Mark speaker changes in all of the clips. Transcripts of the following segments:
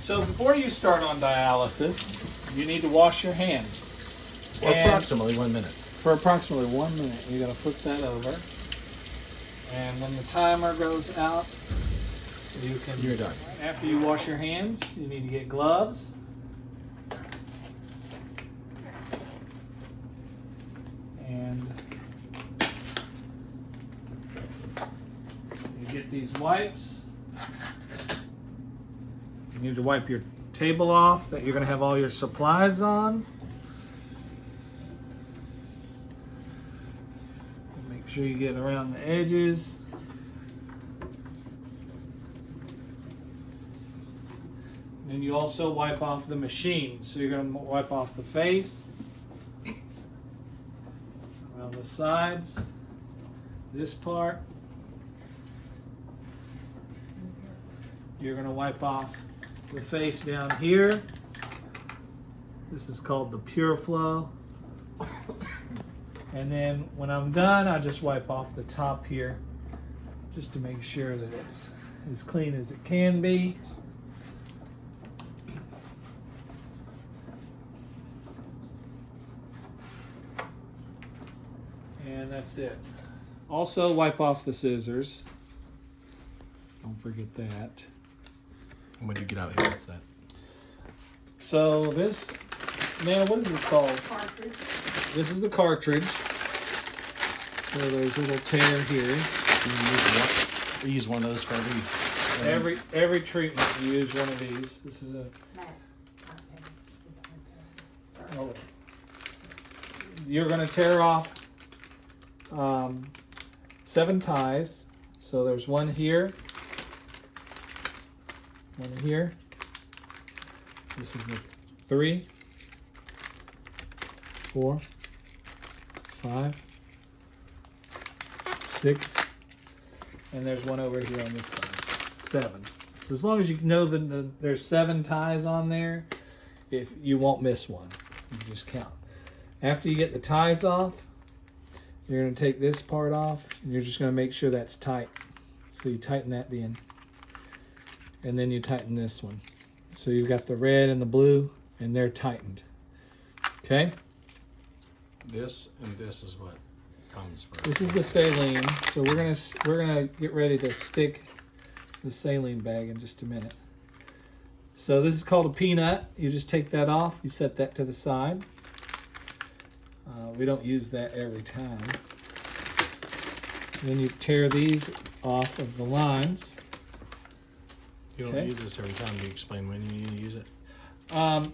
Speaker 1: So before you start on dialysis, you need to wash your hands.
Speaker 2: For approximately 1 minute.
Speaker 1: For approximately 1 minute. You're going to flip that over. And when the timer goes out,
Speaker 2: You're done.
Speaker 1: After you wash your hands, you need to get gloves. And you get these wipes. You need to wipe your table off that you're going to have all your supplies on. Make sure you get around the edges. And you also wipe off the machine. So you're going to wipe off the face, around the sides, this part. You're going to wipe off the face down here. This is called the pure flow. And then when I'm done, I just wipe off the top here just to make sure that it's as clean as it can be. And that's it. Also wipe off the scissors. Don't forget that.
Speaker 2: And when you get out here, what's that?
Speaker 1: So this, man, what is this called?
Speaker 3: Cartridge.
Speaker 1: This is the cartridge. So there's a little tear here.
Speaker 2: You use one of those for
Speaker 1: Every treatment you use one of these. This is a. Oh. You're going to tear off 7 ties. So there's one here, one here. This is the 3, 4, 5, 6, and there's one over here on this side. 7. So as long as you know that there's 7 ties on there, if you won't miss one, you just count. After you get the ties off, you're going to take this part off, and you're just going to make sure that's tight. So you tighten that in, and then you tighten this one. So you've got the red and the blue, and they're tightened. Okay?
Speaker 2: This and this is what comes first.
Speaker 1: This is the saline. So we're gonna get ready to stick the saline bag in just a minute. So this is called a peanut. You just take that off. You set that to the side. We don't use that every time. Then you tear these off of the lines.
Speaker 2: You don't use this every time. Do you explain when you need to use it?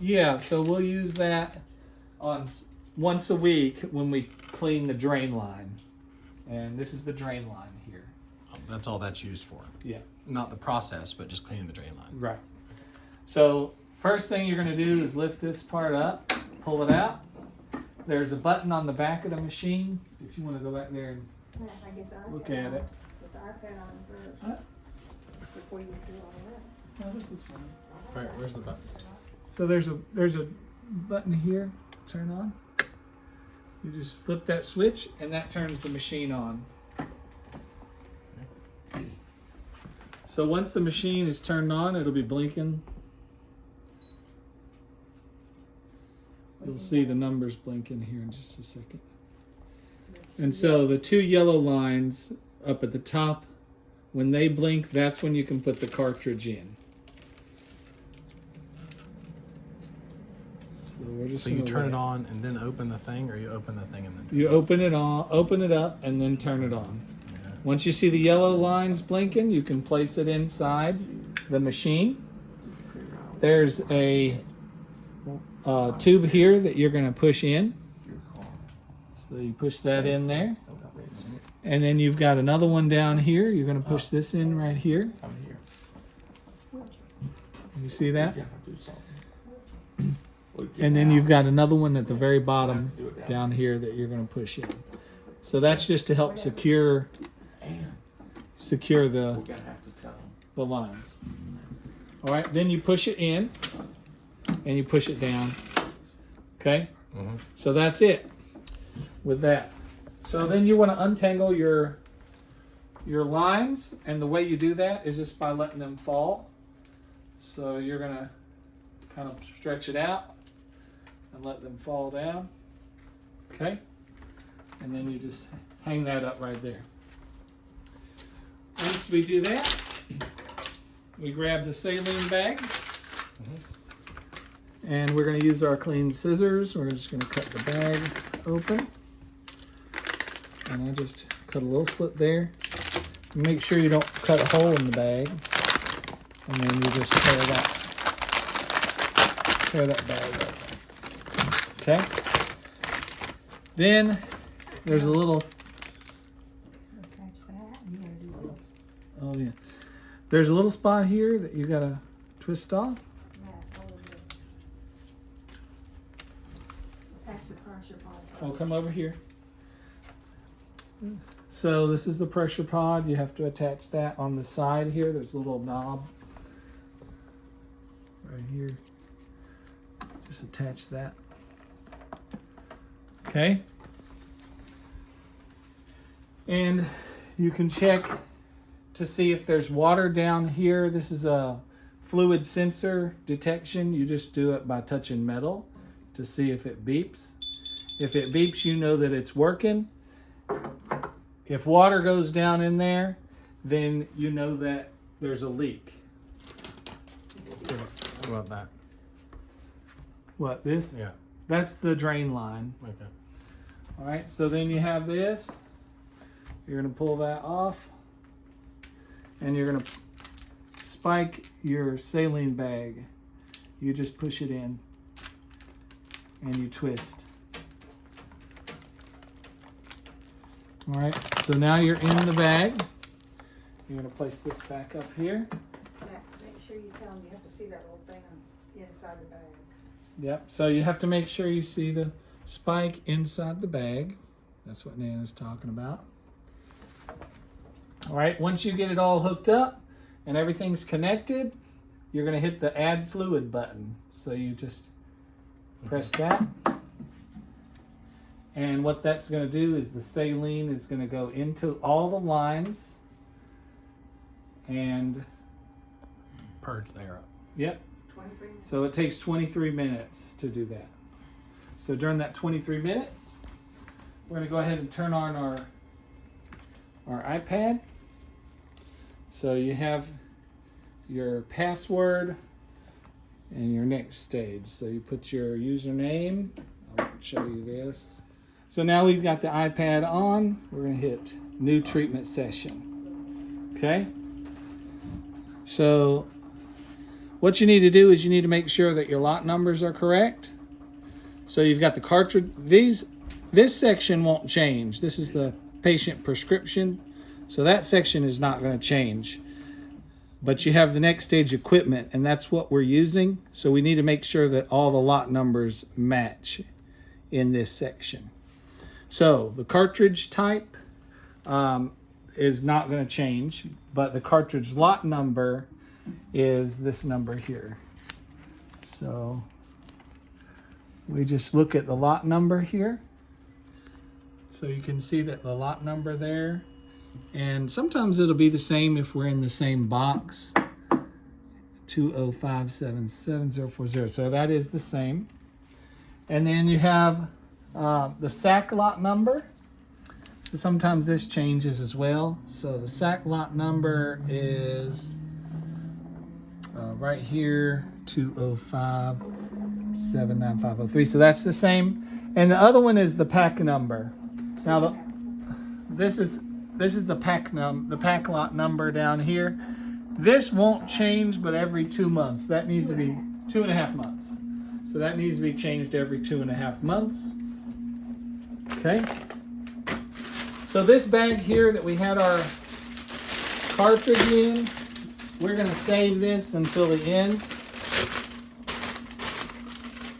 Speaker 1: Yeah, so we'll use that on once a week when we clean the drain line. And this is the drain line here.
Speaker 2: That's all that's used for.
Speaker 1: Yeah.
Speaker 2: Not the process, but just cleaning the drain line.
Speaker 1: Right. So first thing you're going to do is lift this part up, pull it out. There's a button on the back of the machine. If you want to go back there and look at it.
Speaker 3: Put the iPad on first.
Speaker 1: Huh?
Speaker 3: Before you do all that.
Speaker 1: No, this is fine.
Speaker 2: Right, where's the button?
Speaker 1: So there's a button here, turn on. You just flip that switch and that turns the machine on. So once the machine is turned on, it'll be blinking. You'll see the numbers blinking here in just a second. And so the 2 yellow lines up at the top, when they blink, that's when you can put the cartridge in.
Speaker 2: So you turn it on and then open the thing, or you open the thing and then...
Speaker 1: You open it up and then turn it on.
Speaker 2: Yeah.
Speaker 1: Once you see the yellow lines blinking, you can place it inside the machine. There's a tube here that you're going to push in. So you push that in there. And then you've got another one down here. You're going to push this in right here. You see that? And then you've got another one at the very bottom down here that you're going to push in. So that's just to help secure the lines. All right, then you push it in and you push it down. Okay?
Speaker 2: Mm-hmm.
Speaker 1: So that's it with that. So then you want to untangle your lines, and the way you do that is just by letting them fall. So you're gonna kind of stretch it out and let them fall down. Okay? And then you just hang that up right there. Once we do that, we grab the saline bag. And we're going to use our clean scissors. We're just going to cut the bag open. And I just cut a little slit there. Make sure you don't cut a hole in the bag. And then you just tear that bag open. Okay? Then there's a little...
Speaker 3: Attach that, and you gotta do this.
Speaker 1: Oh yeah. There's a little spot here that you got to twist off.
Speaker 3: That, all of it. Attach the pressure pod.
Speaker 1: I'll come over here. So this is the pressure pod. You have to attach that on the side here. There's a little knob right here. Just attach that. Okay. And you can check to see if there's water down here. This is a fluid sensor detection. You just do it by touching metal to see if it beeps. If it beeps, you know that it's working. If water goes down in there, then you know that there's a leak.
Speaker 2: What about that?
Speaker 1: What, this?
Speaker 2: Yeah.
Speaker 1: That's the drain line.
Speaker 2: Okay.
Speaker 1: All right, so then you have this. You're gonna pull that off and you're gonna spike your saline bag. You just push it in and you twist. All right, so now you're in the bag. You're gonna place this back up here.
Speaker 3: Make sure you tell them you have to see that little thing inside the bag.
Speaker 1: Yep, so you have to make sure you see the spike inside the bag. That's what Nana's talking about. All right, once you get it all hooked up and everything's connected, you're gonna hit the add fluid button. So you just press that. And what that's gonna do is the saline is gonna go into all the lines and
Speaker 2: Purge the air up.
Speaker 1: yep.
Speaker 3: 23 minutes.
Speaker 1: So it takes 23 minutes to do that. So during that 23 minutes, we're gonna go ahead and turn on our iPad. So you have your password and your next stage. So you put your username. I'll show you this. So now we've got the iPad on. We're gonna hit new treatment session. Okay? So what you need to do is you need to make sure that your lot numbers are correct. So you've got the cartridge. This section won't change. This is the patient prescription. So that section is not going to change. But you have the next stage equipment, and that's what we're using. So we need to make sure that all the lot numbers match in this section. So the cartridge type is not going to change, but the cartridge lot number is this number here. So we just look at the lot number here. So you can see that the lot number there, and sometimes it'll be the same if we're in the same box, 205777040. So that is the same. And then you have the SAC lot number. So sometimes this changes as well. So the SAC lot number is right here, 205-79503. So that's the same. And the other one is the pack number. Now this is the pack lot number down here. This won't change, but every 2 months. That needs to be 2.5 months. So that needs to be changed every 2.5 months. Okay. So this bag here that we had our cartridge in, we're going to save this until the end,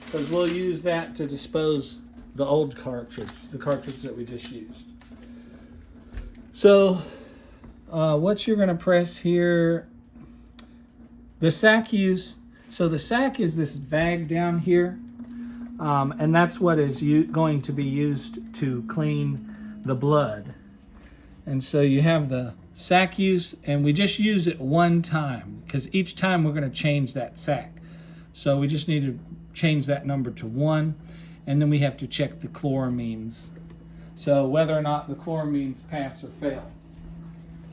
Speaker 1: because we'll use that to dispose the old cartridge, the cartridge that we just used. So what you're going to press here, the SAC use, so the SAC is this bag down here, and that's what is going to be used to clean the blood. And so you have the sack use, and we just use it one time because each time we're going to change that sack. So we just need to change that number to 1, and then we have to check the chloramines. So whether or not the chloramines pass or fail.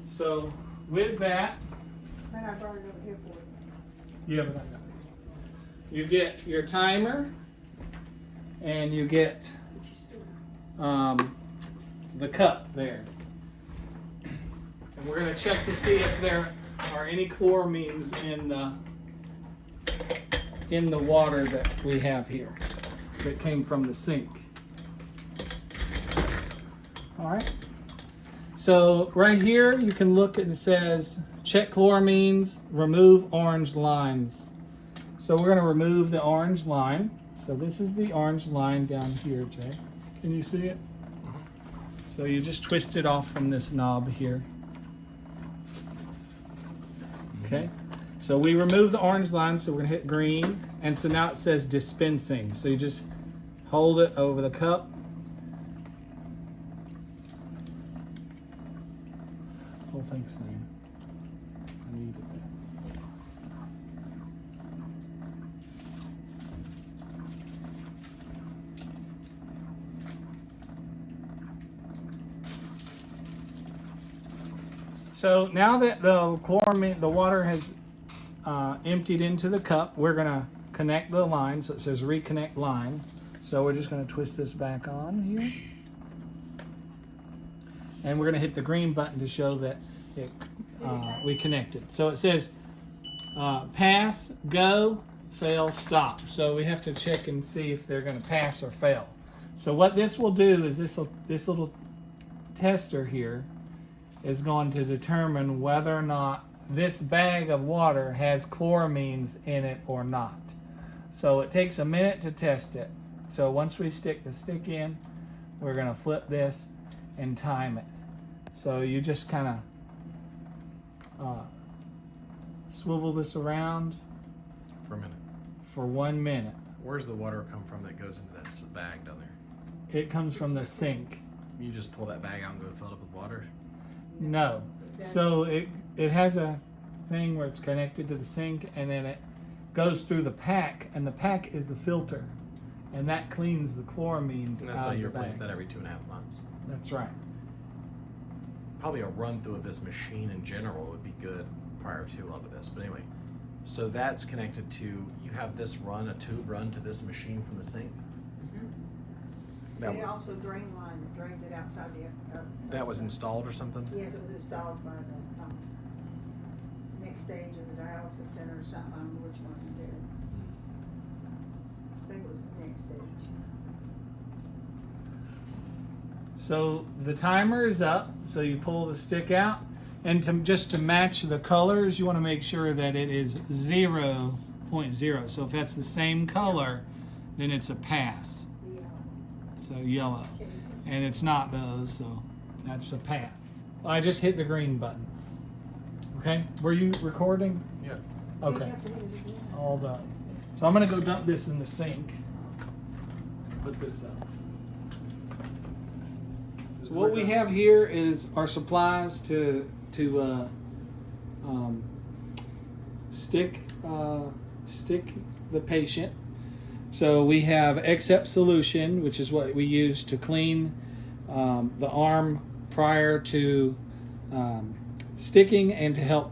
Speaker 1: So with that,
Speaker 3: And I brought it over here for you.
Speaker 1: yeah, but I got it. You get your timer, and you get the cup there. And we're going to check to see if there are any chloramines in the water that we have here that came from the sink. All right. So right here you can look and it says check chloramines, remove orange lines. So we're going to remove the orange line. So this is the orange line down here, Jay. Can you see it? So you just twist it off from this knob here. Okay. So we remove the orange line, so we're going to hit green. And so now it says dispensing. So you just hold it over the cup. Oh, thanks, Sam. I needed that. So now that the chloramine, the water has emptied into the cup, we're going to connect the line. So it says reconnect line. So we're just going to twist this back on here. And we're going to hit the green button to show that we connected. So it says pass, go, fail, stop. So we have to check and see if they're going to pass or fail. So what this will do is this little tester here is going to determine whether or not this bag of water has chloramines in it or not. So it takes a minute to test it. So once we stick the stick in, we're going to flip this and time it. So you just kind of swivel this around
Speaker 2: For a minute.
Speaker 1: for 1 minute.
Speaker 2: Where's the water come from that goes into that bag down there?
Speaker 1: It comes from the sink.
Speaker 2: You just pull that bag out and go fill it up with water?
Speaker 1: No. So it has a thing where it's connected to the sink, and then it goes through the pack, and the pack is the filter, and that cleans the chloramines
Speaker 2: And that's
Speaker 1: out
Speaker 2: why
Speaker 1: of
Speaker 2: you
Speaker 1: the
Speaker 2: replace
Speaker 1: bag.
Speaker 2: that every 2.5 months.
Speaker 1: That's right.
Speaker 2: Probably a run through of this machine in general would be good prior to all of this. But anyway, so that's connected to, you have this run, a tube run to this machine from the sink? That
Speaker 3: And it
Speaker 2: was-
Speaker 3: also drain line that drains it outside the.
Speaker 2: That was
Speaker 3: outside.
Speaker 2: installed or something?
Speaker 3: Yes, it was installed by the next stage of the dialysis center or something. I don't know which one you did. I think it was the next stage.
Speaker 1: So the timer is up, so you pull the stick out, and just to match the colors, you want to make sure that it is 0.0. So if that's the same color, then it's a pass.
Speaker 3: Yeah.
Speaker 1: So yellow.
Speaker 3: Okay.
Speaker 1: And it's not those, so that's a pass. I just hit the green button. Okay, were you recording?
Speaker 2: Yeah.
Speaker 3: Did
Speaker 1: Okay,
Speaker 3: you have to hit it again?
Speaker 1: all done. So I'm gonna go dump this in the sink. Put this up. So what we have here is our supplies to stick the patient. So we have except solution, which is what we use to clean the arm prior to sticking and to help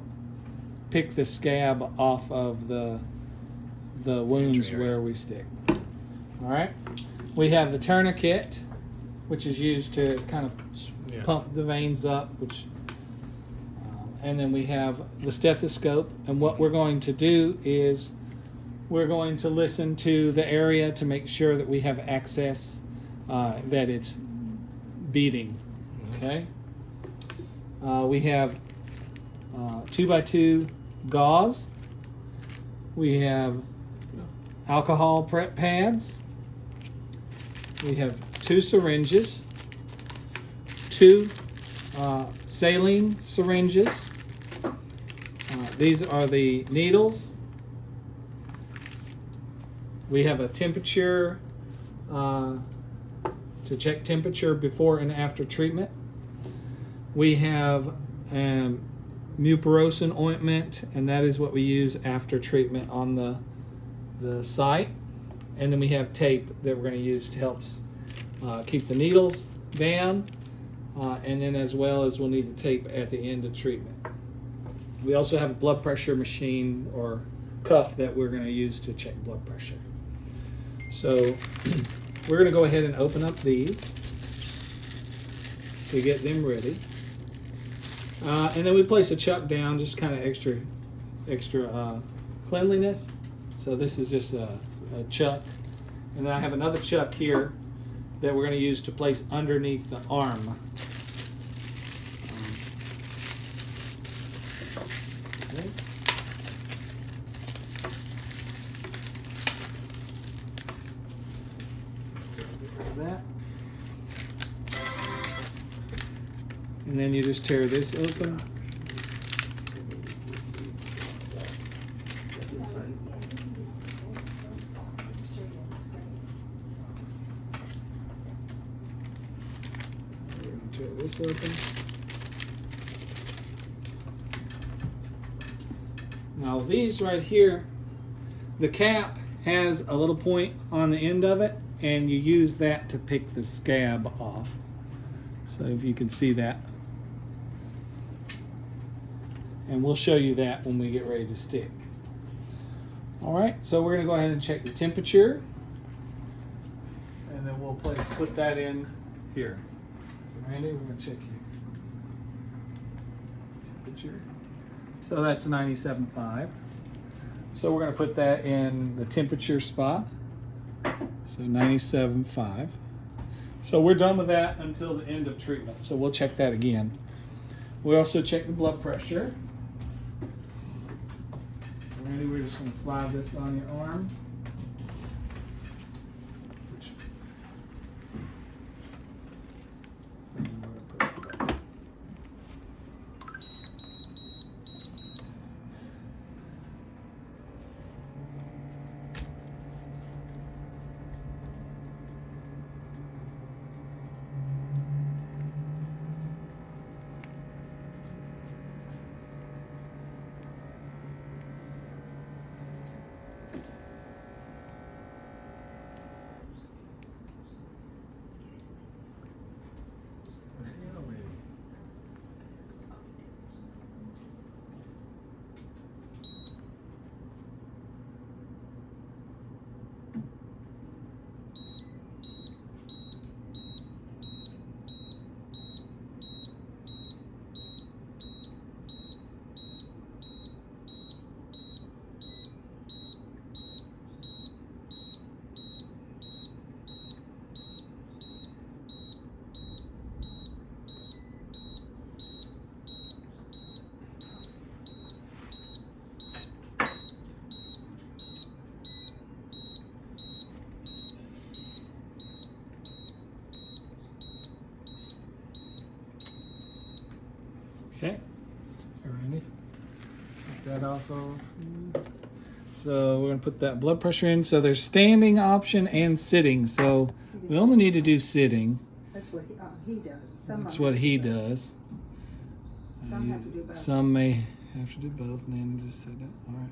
Speaker 1: pick the scab off of the wounds
Speaker 2: Injury area.
Speaker 1: where we stick. All right. We have the tourniquet, which is used to kind of
Speaker 2: Yeah.
Speaker 1: pump the veins up, which. And then we have the stethoscope, and what we're going to do is we're going to listen to the area to make sure that we have access, that it's beating. Okay. We have 2x2 gauze. We have alcohol prep pads. We have 2 syringes, 2 saline syringes. These are the needles. We have a temperature to check temperature before and after treatment. We have and mupirocin ointment, and that is what we use after treatment on the site. And then we have tape that we're going to use to help keep the needles down, and then as well as we'll need the tape at the end of treatment. We also have a blood pressure machine or cuff that we're going to use to check blood pressure. So we're going to go ahead and open up these to get them ready. And then we place a chuck down, just kind of extra cleanliness. So this is just a chuck. And then I have another chuck here that we're going to use to place underneath the arm. Okay. That. And then you just tear this open. Tear this open. Now these right here, the cap has a little point on the end of it, and you use that to pick the scab off. So if you can see that. And we'll show you that when we get ready to stick. All right, so we're gonna go ahead and check the temperature. And then we'll put that in here. So Randy, we're gonna check your temperature. So that's 97.5. So we're gonna put that in the temperature spot. So 97.5. So we're done with that until the end of treatment. So we'll check that again. We also check the blood pressure. So Randy, we're just gonna slide this on your arm. Okay, Randy, get that off of. So we're gonna put that blood pressure in. So there's standing option and sitting. So we only need to do sitting.
Speaker 3: That's what he does.
Speaker 1: That's what he does.
Speaker 3: Some have to do both.
Speaker 1: Some may have to do both, and then just sit it. All right.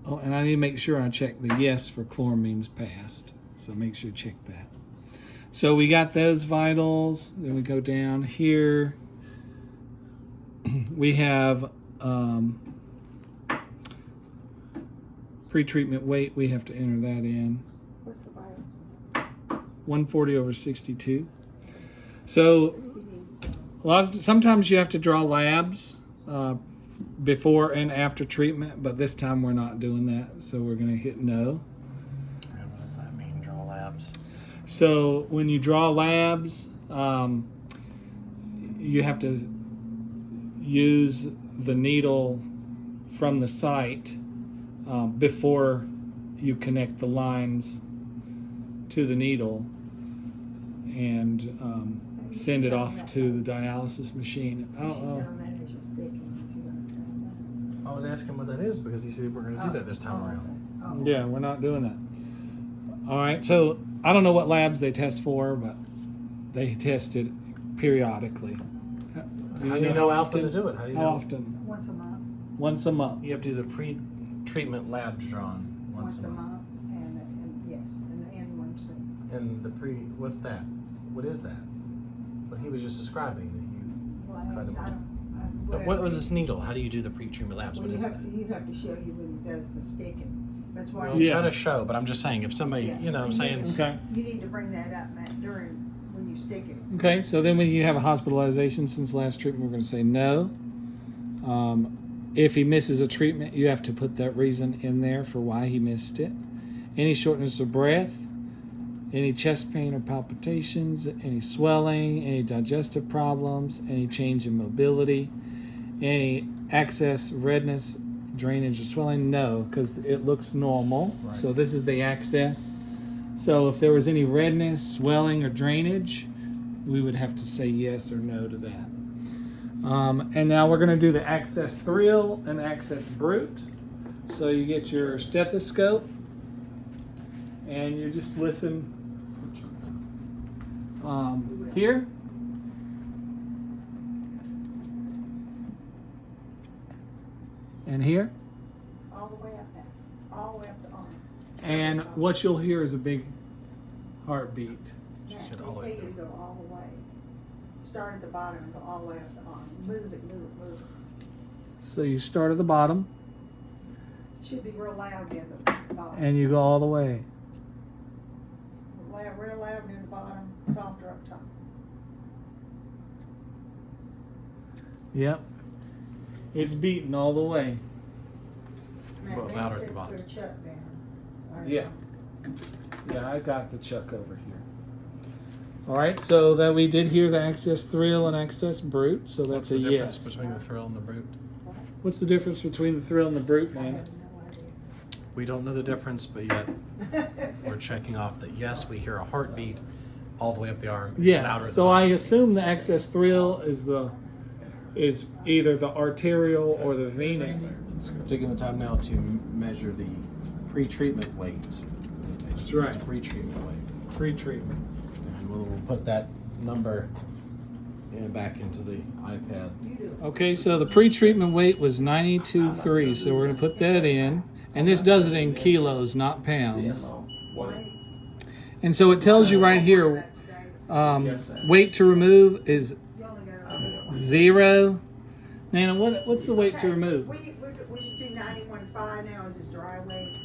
Speaker 1: Oh, and I need to make sure I check the yes for chloramines passed. So make sure you check that. So we got those vitals. Then we go down here. We have pre-treatment weight. We have to enter that in.
Speaker 3: What's the vitals?
Speaker 1: 140/62. So sometimes you have to draw labs before and after treatment, but this time we're not doing that. So we're going to hit no.
Speaker 2: And what does that mean, draw labs?
Speaker 1: So when you draw labs, you have to use the needle from the site before you connect the lines to the needle and send it off to the dialysis machine.
Speaker 2: I was asking what that is because you said we're going to do that this time around.
Speaker 1: Yeah, we're not doing that. All right, so I don't know what labs they test for, but they test it periodically.
Speaker 2: How do you know how often to do it? How do you
Speaker 1: How
Speaker 2: know?
Speaker 1: often?
Speaker 3: Once a month.
Speaker 1: Once a month.
Speaker 2: You have to do the pre-treatment labs drawn once a month.
Speaker 3: And yes, and the end one too.
Speaker 2: And what's that? What is that? What he was just describing that you
Speaker 3: Well,
Speaker 2: kind of.
Speaker 3: I don't.
Speaker 2: What was this needle? How do you do the pre-treatment labs?
Speaker 3: Well,
Speaker 2: What is that?
Speaker 3: you have to show you when he does the sticking. That's why
Speaker 2: Well,
Speaker 3: you,
Speaker 1: Yeah.
Speaker 2: trying to show, but I'm just saying if somebody,
Speaker 3: Yeah.
Speaker 2: you know, I'm saying.
Speaker 1: Okay.
Speaker 3: you need to bring that up, Matt, during when you stick it.
Speaker 1: Okay, so then when you have a hospitalization since last treatment, we're going to say no. If he misses a treatment, you have to put that reason in there for why he missed it. Any shortness of breath, any chest pain or palpitations, any swelling, any digestive problems, any change in mobility, any access, redness, drainage, or swelling, no, because it looks normal.
Speaker 2: Right.
Speaker 1: So this is the access. So if there was any redness, swelling, or drainage, we would have to say yes or no to that. And now we're going to do the access thrill and access brute. So you get your stethoscope and you just listen here. And here.
Speaker 3: All the way up now. All the way up the arm.
Speaker 1: And what you'll hear is a big heartbeat.
Speaker 3: Matt,
Speaker 2: said
Speaker 3: they
Speaker 2: all the
Speaker 3: tell
Speaker 2: way
Speaker 3: you to
Speaker 2: through.
Speaker 3: go all the way. Start at the bottom and go all the way up the arm. Move it, move it, move it.
Speaker 1: So you start at the bottom
Speaker 3: Should be real loud near the bottom.
Speaker 1: and you go all the way.
Speaker 3: Real loud near the bottom, softer up top.
Speaker 1: Yep. It's beating all the way.
Speaker 3: Matt,
Speaker 2: Well,
Speaker 3: Matt
Speaker 2: louder at
Speaker 3: said
Speaker 2: the bottom.
Speaker 3: Put a chuck down. All right.
Speaker 1: Yeah. Yeah, I got the chuck over here. All right, so that we did hear the access thrill and access brute, so
Speaker 2: What's
Speaker 1: that's
Speaker 2: the
Speaker 1: a
Speaker 2: difference
Speaker 1: yes.
Speaker 2: between the thrill and the brute?
Speaker 1: What's the difference between the thrill and the brute,
Speaker 3: I
Speaker 1: man?
Speaker 3: have no
Speaker 2: We don't know the difference, but yet
Speaker 3: idea.
Speaker 2: we're checking off that yes, we hear a heartbeat all the way up the arm. It's
Speaker 1: Yeah.
Speaker 2: louder at the
Speaker 1: So I
Speaker 2: bottom.
Speaker 1: assume the access thrill is either the arterial or the venous.
Speaker 2: Taking the time now to measure the pre-treatment weight.
Speaker 1: That's right.
Speaker 2: Pre-treatment weight.
Speaker 1: Pre-treatment.
Speaker 2: And we'll put that number back into the iPad.
Speaker 3: You do it.
Speaker 1: Okay, so the pre-treatment weight was 92.3, so we're going to put that in. And this does it in kilos, not pounds. And so it tells you right here, weight to remove is
Speaker 3: You only got
Speaker 1: 0. Nana, what's the weight to remove?
Speaker 3: We should do 91.5 now as his dry weight.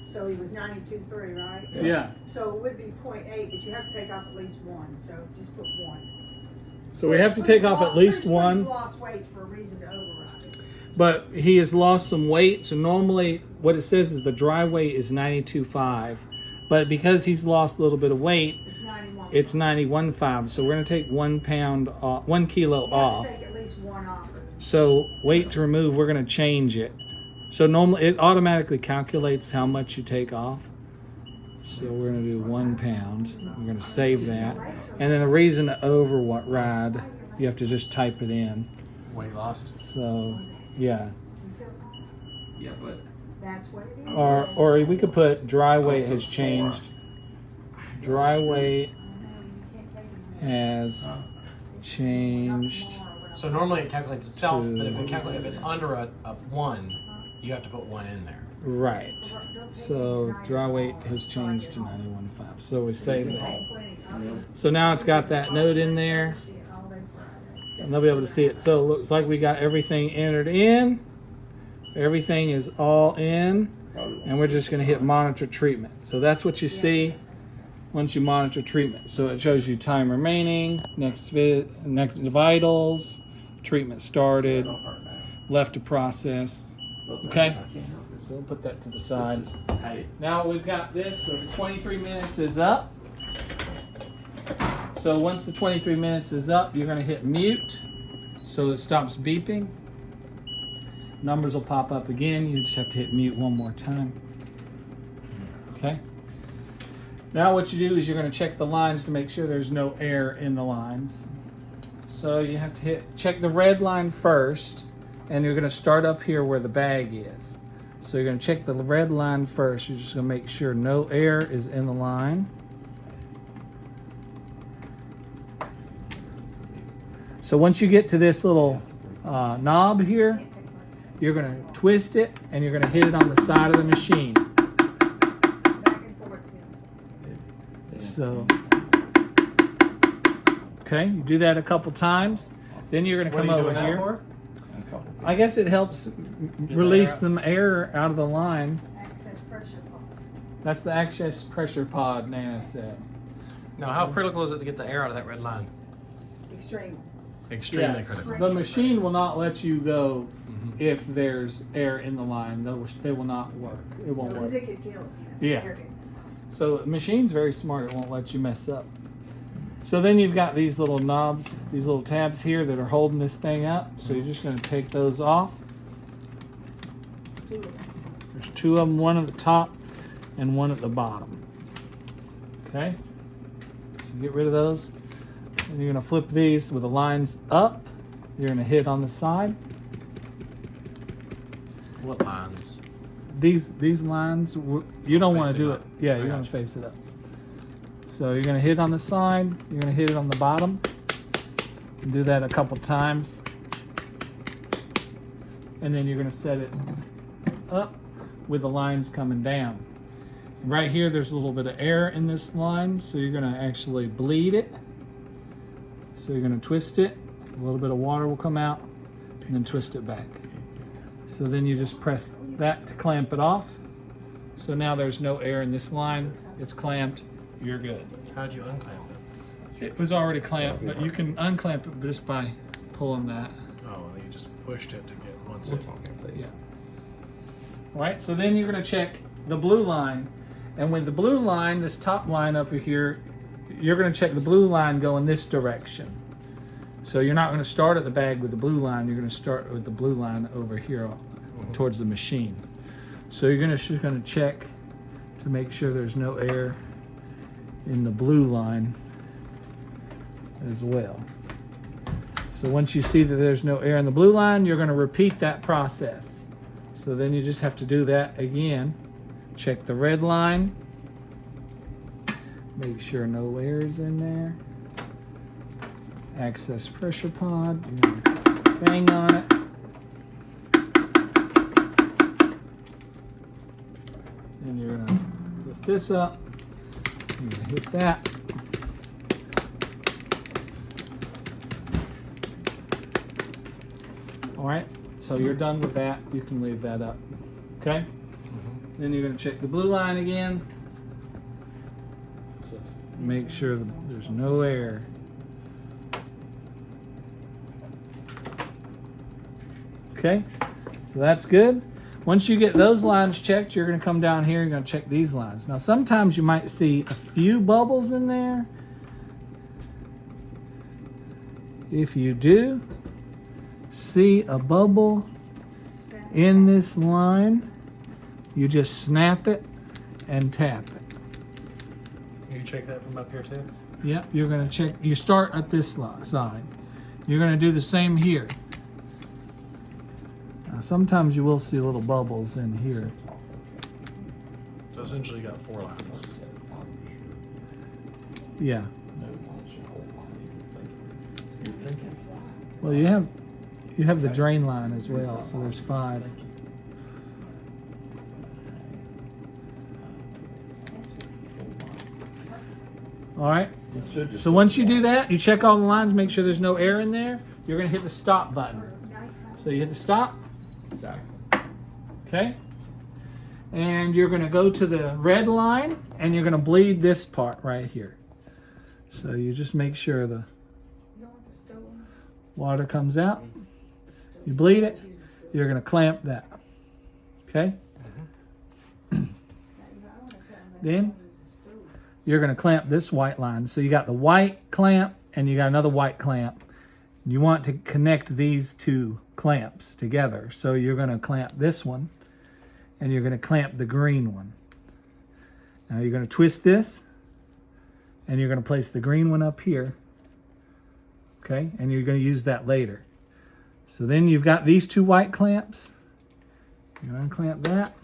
Speaker 3: So he was 92.3, right?
Speaker 1: Yeah.
Speaker 3: So it would be 0.8, but you have to take off at least 1. So just put 1.
Speaker 1: So we have to take off at least
Speaker 3: He's
Speaker 1: 1.
Speaker 3: lost weight for a reason to override it.
Speaker 1: But he has lost some weight. So normally what it says is the dry weight is 92.5. But because he's lost a little bit of weight,
Speaker 3: It's 91.
Speaker 1: it's 91.5. So we're going to take 1 pound off, 1 kilo
Speaker 3: You
Speaker 1: off.
Speaker 3: have to take at least 1 off.
Speaker 1: So weight to remove, we're going to change it. So normally it automatically calculates how much you take off. So we're going to do 1 pound. We're going to save that. And then the reason to override, you have to just type it in.
Speaker 2: Weight lost.
Speaker 1: So yeah.
Speaker 3: You feel that? That's what it is.
Speaker 1: Or we could put dry weight has changed. Dry weight has changed.
Speaker 2: So normally it calculates itself, but if it's under a 1, you have to put 1 in there.
Speaker 1: Right. So dry weight has changed to 91.5. So we save that. So now it's got that note in there, and they'll be able to see it. So it looks like we got everything entered in. Everything is all in, and we're just going to hit monitor treatment. So that's what you see once you monitor treatment. So it shows you time remaining, next vitals, treatment started, left to process. Okay? So we'll put that to the side. Now we've got this, so the 23 minutes is up. So once the 23 minutes is up, you're going to hit mute so it stops beeping. Numbers will pop up again. You just have to hit mute one more time. Okay? Now what you do is you're going to check the lines to make sure there's no air in the lines. So you have to check the red line first, and you're going to start up here where the bag is. So you're going to check the red line first. You're just going to make sure no air is in the line. So once you get to this little knob here, you're going to twist it and you're going to hit it on the side of the machine.
Speaker 3: Back and forth, Tim.
Speaker 1: So, okay, you do that a couple times. Then you're going to
Speaker 2: What
Speaker 1: come
Speaker 2: are you
Speaker 1: over
Speaker 2: doing that
Speaker 1: here.
Speaker 2: for?
Speaker 1: I guess it helps release some air out of the line.
Speaker 3: Access pressure pump.
Speaker 1: That's the access pressure pod, Nana said.
Speaker 2: Now, how critical is it to get the air out of that red line?
Speaker 3: Extreme.
Speaker 2: Extremely
Speaker 1: Yes.
Speaker 2: critical.
Speaker 1: The machine will not let you go if there's air in the line. They will not work. It won't
Speaker 3: Because
Speaker 1: work.
Speaker 3: it could kill it.
Speaker 1: Yeah.
Speaker 3: Air can-
Speaker 1: So the machine's very smart. It won't let you mess up. So then you've got these little knobs, these little tabs here that are holding this thing up. So you're just going to take those off.
Speaker 3: Two of them.
Speaker 1: There's two of them, one at the top and one at the bottom. Okay? So get rid of those. And you're going to flip these with the lines up. You're going to hit on the side.
Speaker 2: What lines?
Speaker 1: These lines, you don't want to
Speaker 2: Facing
Speaker 1: do
Speaker 2: up.
Speaker 1: it. Yeah,
Speaker 2: I
Speaker 1: you're going to
Speaker 2: gotcha.
Speaker 1: face it up. So you're going to hit on the side. You're going to hit it on the bottom. Do that a couple times. And then you're going to set it up with the lines coming down. Right here, there's a little bit of air in this line, so you're going to actually bleed it. So you're going to twist it. A little bit of water will come out, and then twist it back. So then you just press that to clamp it off. So now there's no air in this line. It's clamped. You're good.
Speaker 2: How'd you unclamp it?
Speaker 1: It was already clamped, but you can unclamp it just by pulling that.
Speaker 2: Oh, well, you just pushed it to get one set.
Speaker 1: Yeah. All right, so then you're going to check the blue line. And with the blue line, this top line up here, you're going to check the blue line going this direction. So you're not going to start at the bag with the blue line. You're going to start with the blue line over here towards the machine. So you're just going to check to make sure there's no air in the blue line as well. So once you see that there's no air in the blue line, you're going to repeat that process. So then you just have to do that again. Check the red line. Make sure no air is in there. Access pressure pod. You're going to bang on it. Then you're going to lift this up. You're going to hit that. All right, so you're done with that. You can leave that up. Okay? Then you're going to check the blue line again. Make sure that there's no air. Okay, so that's good. Once you get those lines checked, you're going to come down here and you're going to check these lines. Now, sometimes you might see a few bubbles in there. If you do see a bubble in this line, you just snap it and tap it.
Speaker 2: You check that from up here too?
Speaker 1: Yep, you're going to check. You start at this side. You're going to do the same here. Now, sometimes you will see little bubbles in here.
Speaker 2: So essentially you got 4 lines.
Speaker 1: Yeah. Well, you have the drain line as well, so there's 5. All right. So once you do that, you check all the lines, make sure there's no air in there. You're going to hit the stop button. So you hit the stop. Okay. And you're going to go to the red line and you're going to bleed this part right here. So you just make sure the water comes out. You bleed it. You're going to clamp that. Okay. Then you're going to clamp this white line. So you got the white clamp and you got another white clamp. You want to connect these 2 clamps together. So you're going to clamp this one and you're going to clamp the green one. Now you're going to twist this and you're going to place the green one up here. Okay, and you're going to use that later. So then you've got these 2 white clamps. You're gonna unclamp that,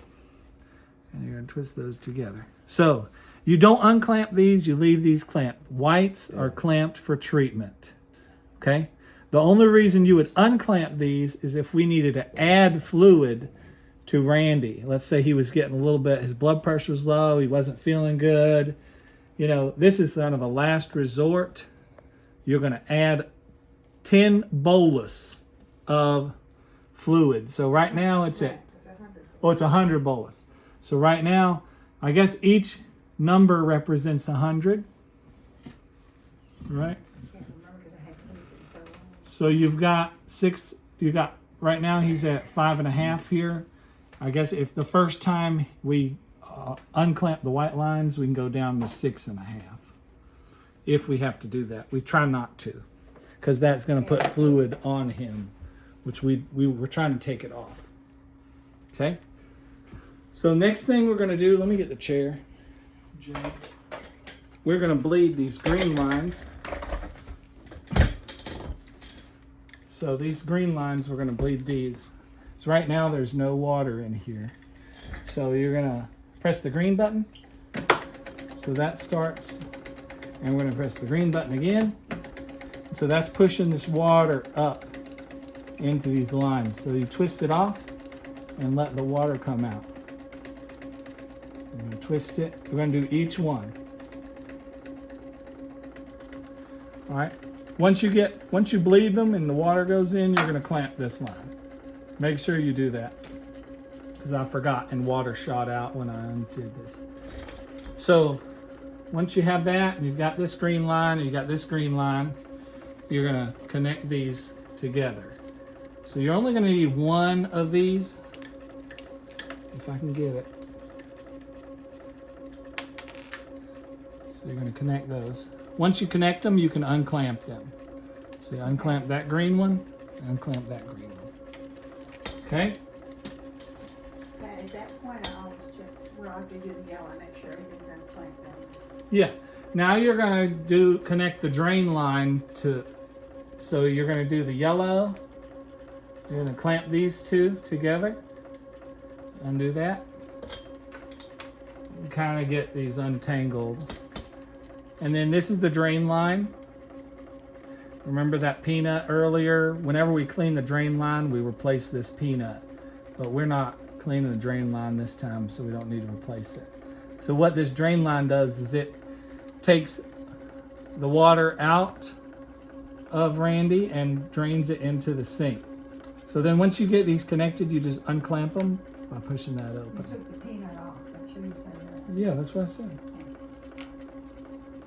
Speaker 1: and you're gonna twist those together. So you don't unclamp these, you leave these clamped. Whites are clamped for treatment, okay? The only reason you would unclamp these is if we needed to add fluid to Randy. Let's say he was getting a little bit, his blood pressure was low, he wasn't feeling good. You know, this is kind of a last resort. You're gonna add 10 bolus of fluid. So right now it's at,
Speaker 3: It's 100.
Speaker 1: oh, it's 100 bolus. So right now, I guess each number represents 100, right?
Speaker 3: I can't remember because I haven't used it so long.
Speaker 1: So you've got right now he's at 5.5 here. I guess if the first time we unclamp the white lines, we can go down to 6.5. If we have to do that. We try not to, because that's going to put fluid on him, which we were trying to take it off. Okay? So next thing we're going to do, let me get the chair, Jay. We're going to bleed these green lines. So these green lines, we're going to bleed these. So right now there's no water in here. So you're going to press the green button. So that starts, and we're going to press the green button again. So that's pushing this water up into these lines. So you twist it off and let the water come out. We're going to twist it. We're going to do each one. All right. Once you bleed them and the water goes in, you're going to clamp this line. Make sure you do that, because I forgot and water shot out when I undid this. So once you have that and you've got this green line and you got this green line, you're going to connect these together. So you're only going to need one of these, if I can get it. So you're going to connect those. Once you connect them, you can unclamp them. So you unclamp that green one, and unclamp that green one. Okay?
Speaker 3: At that point, I always check, well, after you do the yellow, make sure everything's unclamped now.
Speaker 1: Yeah. Now you're going to connect the drain line to, so you're going to do the yellow. You're going to clamp these two together. Undo that. Kind of get these untangled. And then this is the drain line. Remember that peanut earlier? Whenever we clean the drain line, we replace this peanut. But we're not cleaning the drain line this time, so we don't need to replace it. So what this drain line does is it takes the water out of Randy and drains it into the sink. So then once you get these connected, you just unclamp them by pushing that
Speaker 3: You
Speaker 1: open.
Speaker 3: took the peanut off, make sure you say that.
Speaker 1: Yeah, that's what I said.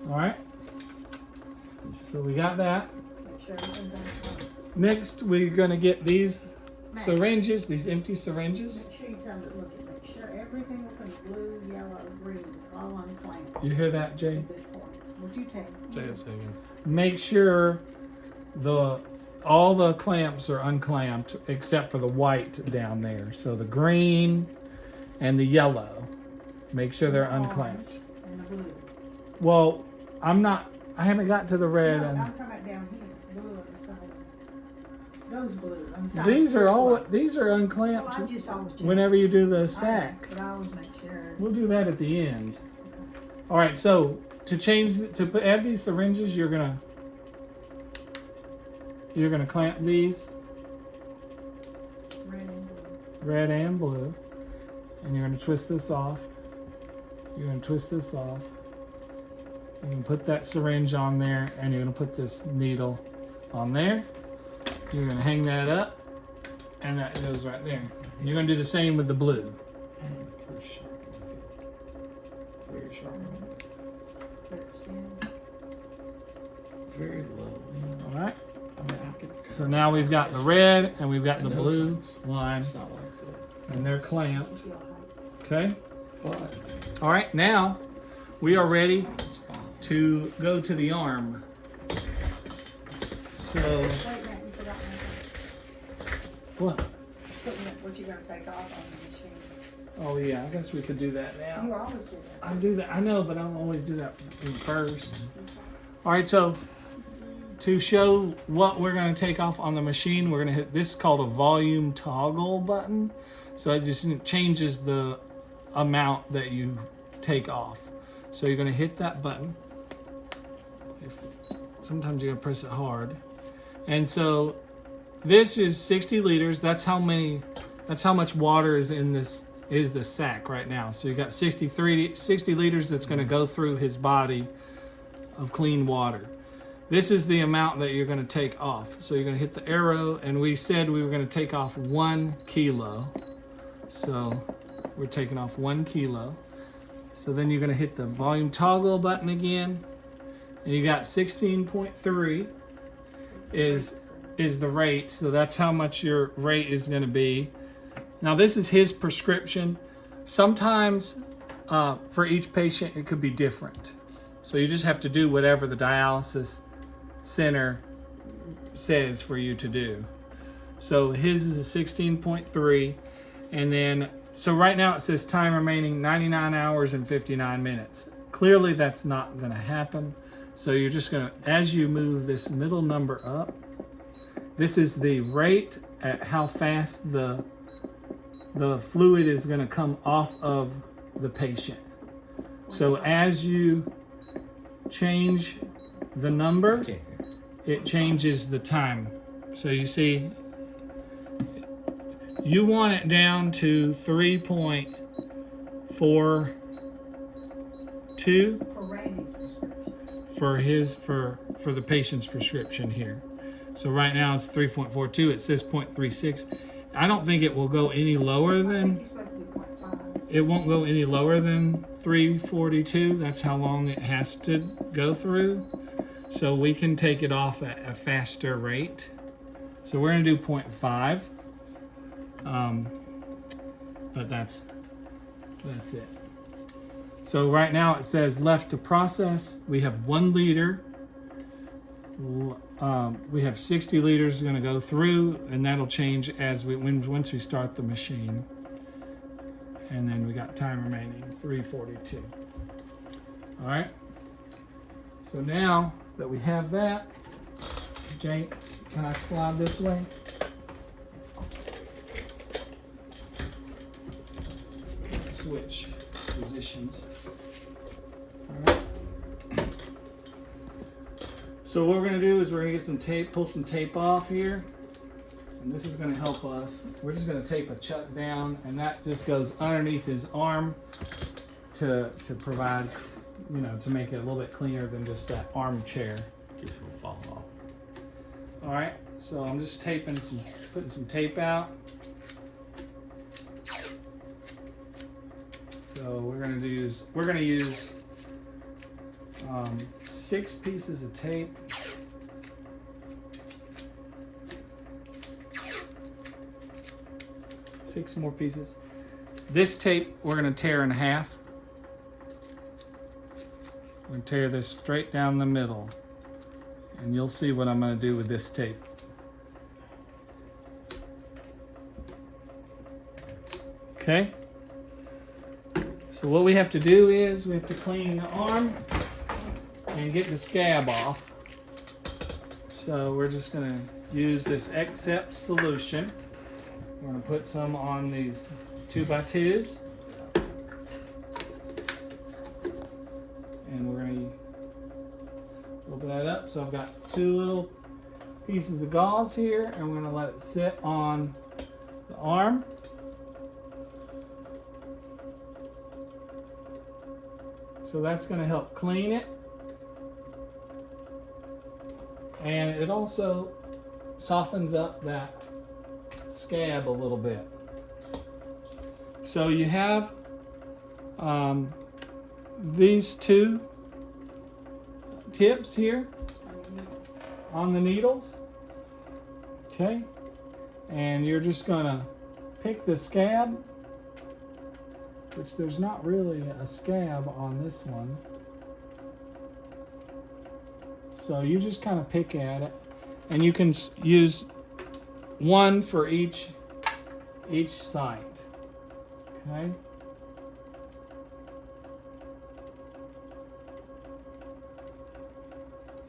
Speaker 1: All right. So we got that.
Speaker 3: Make sure everything's unclamped.
Speaker 1: Next, we're going to get these
Speaker 3: Matt,
Speaker 1: syringes, these empty syringes.
Speaker 3: make sure you tell me to look at, make sure everything with the blue, yellow, green is all unclamped
Speaker 1: You hear that, Jay?
Speaker 3: at this point. Would you take?
Speaker 2: Say it again.
Speaker 1: Make sure all the clamps are unclamped except for the white down there. So the green and the yellow, make sure they're
Speaker 3: The
Speaker 1: unclamped.
Speaker 3: orange and the blue.
Speaker 1: Well, I haven't got to the red.
Speaker 3: No,
Speaker 1: And
Speaker 3: I'm talking about down here, blue on the side. Those blue on the side.
Speaker 1: these are
Speaker 3: Well,
Speaker 1: unclamped
Speaker 3: I just always check.
Speaker 1: whenever you do the
Speaker 3: I know,
Speaker 1: sack.
Speaker 3: but I always make sure.
Speaker 1: We'll do that at the end. All right, so add these syringes, you're gonna clamp these
Speaker 3: Red and blue.
Speaker 1: red and blue, and you're gonna twist this off. You're gonna twist this off. You're gonna put that syringe on there, and you're gonna put this needle on there. You're gonna hang that up, and that goes right there. And you're gonna do the same with the blue.
Speaker 4: Very sharp.
Speaker 3: But it's spinning.
Speaker 4: Very low.
Speaker 1: All right.
Speaker 4: I mean, I could.
Speaker 1: So now we've got the red and we've got the
Speaker 4: I know
Speaker 1: blue
Speaker 4: things.
Speaker 1: line,
Speaker 4: It's not like that.
Speaker 1: and they're clamped.
Speaker 3: Feel like-
Speaker 1: Okay.
Speaker 4: But
Speaker 1: All right. Now we are ready
Speaker 4: it's fine.
Speaker 1: to go to the arm. So
Speaker 3: Wait, Matt, you forgot one
Speaker 1: what?
Speaker 3: thing. What you're gonna take off on the machine.
Speaker 1: Oh yeah, I guess we could do that
Speaker 3: You
Speaker 1: now.
Speaker 3: always do that.
Speaker 1: I do that. I know, but I don't always do that first. All right. So to show what we're going to take off on the machine, we're going to hit this is called a volume toggle button. So it just changes the amount that you take off. So you're going to hit that button. Sometimes you're going to press it hard. And so this is 60 liters. That's how much water is in this the sack right now. So you got 60 liters that's going to go through his body of clean water. This is the amount that you're going to take off. So you're going to hit the arrow, and we said we were going to take off 1 kilo. So we're taking off 1 kilo. So then you're going to hit the volume toggle button again, and you got 16.3 is the rate. So that's how much your rate is going to be. Now this is his prescription. Sometimes for each patient it could be different. So you just have to do whatever the dialysis center says for you to do. So his is a 16.3, and then so right now it says time remaining 99 hours and 59 minutes. Clearly that's not going to happen. So you're just going to, as you move this middle number up, this is the rate at how fast the fluid is going to come off of the patient. So as you change the number, it changes the time. So you see, you want it down to 3.42
Speaker 3: For Randy's prescription.
Speaker 1: for the patient's prescription here. So right now it's 3.42. It says 0.36. I don't think it will go any lower
Speaker 3: I think
Speaker 1: than,
Speaker 3: it's supposed to be 0.5.
Speaker 1: it won't go any lower than 342. That's how long it has to go through. So we can take it off at a faster rate. So we're gonna do 0.5. But that's it. So right now it says left to process. We have 1 liter. We have 60 liters going to go through, and that'll change as once we start the machine. And then we got time remaining 342. All right. So now that we have that, Jake, can I slide this way? Switch positions. All right. So what we're going to do is we're going to get some tape, pull some tape off here, and this is going to help us. We're just going to tape a chuck down, and that just goes underneath his arm to provide, to make it a little bit cleaner than just that armchair.
Speaker 5: Just will fall off.
Speaker 1: All right, so I'm just putting some tape out. So we're going to use 6 pieces of tape. Six more pieces. This tape we're going to tear in half. We're going to tear this straight down the middle, and you'll see what I'm going to do with this tape. Okay. So what we have to do is we have to clean the arm and get the scab off. So we're just going to use this exalted solution. We're going to put some on these 2x2s. And we're going to open that up. So I've got 2 little pieces of gauze here, and we're going to let it sit on the arm. So that's going to help clean it. And it also softens up that scab a little bit. So you have these 2 tips here on the needles. Okay. And you're just going to pick the scab, which there's not really a scab on this one. So you just kind of pick at it, and you can use 1 for each site. Okay.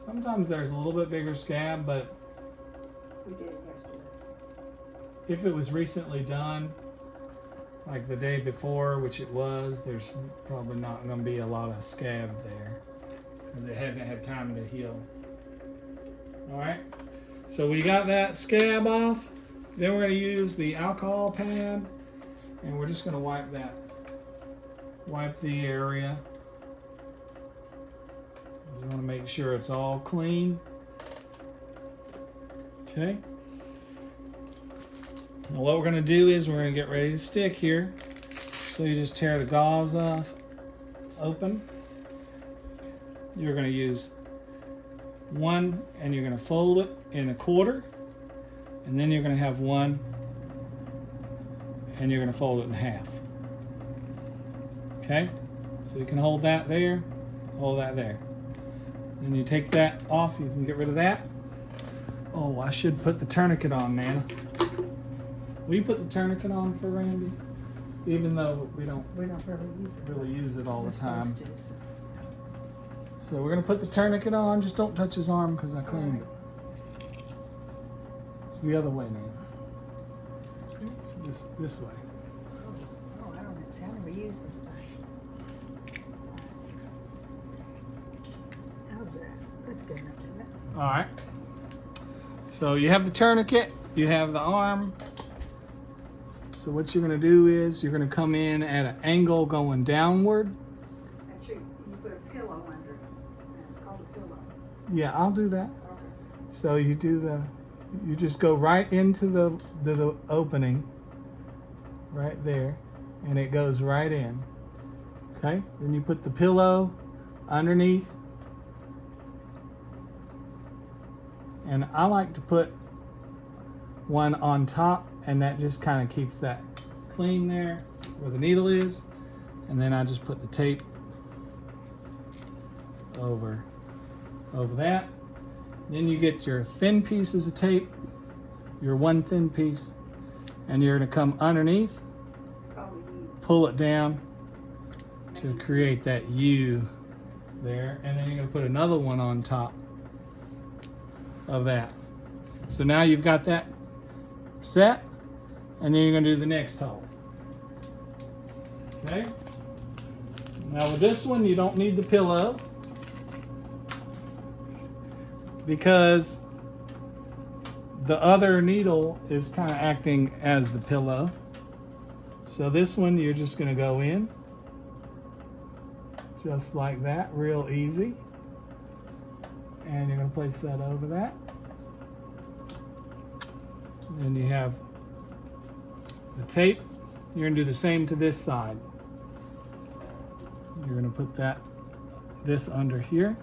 Speaker 1: So Sometimes there's a little bit bigger scab, but
Speaker 3: We did it yesterday.
Speaker 1: if it was recently done, like the day before, which it was, there's probably not going to be a lot of scab there because it hasn't had time to heal. All right, so we got that scab off. Then we're going to use the alcohol pad, and we're just going to wipe the area. You want to make sure it's all clean. Okay. Now what we're going to do is we're going to get ready to stick here. So you just tear the gauze off, open. You're going to use one and you're going to fold it in a quarter. And then you're going to have one and you're going to fold it in half. Okay? So you can hold that there, hold that there. Then you take that off, you can get rid of that. Oh, I should put the tourniquet on, Nana. Will you put the tourniquet on for Randy? Even though we don't really use it all the time. So we're gonna put the tourniquet on. Just don't touch his arm because I cleaned it. It's the other way, Nana. It's this way.
Speaker 3: Oh, I don't know. How do we use this thing? How's that? That's good enough, isn't it?
Speaker 1: All right. So you have the tourniquet, you have the arm. So what you're going to do is you're going to come in at an angle going downward.
Speaker 3: Actually, you put a pillow under it. And it's called a pillow.
Speaker 1: Yeah, I'll do that.
Speaker 3: Okay.
Speaker 1: So you just go right into the opening right there, and it goes right in. Okay? Then you put the pillow underneath. And I like to put one on top, and that just kind of keeps that clean there where the needle is. And then I just put the tape over that. Then you get your thin pieces of tape, your one thin piece, and you're going to come underneath,
Speaker 3: It's called a U.
Speaker 1: pull it down to create that U there, and then you're going to put another one on top of that. So now you've got that set, and then you're going to do the next hole. Okay? Now with this one, you don't need the pillow because the other needle is kind of acting as the pillow. So this one, you're just going to go in just like that, real easy. And you're going to place that over that. Then you have the tape. You're going to do the same to this side. You're going to put this under here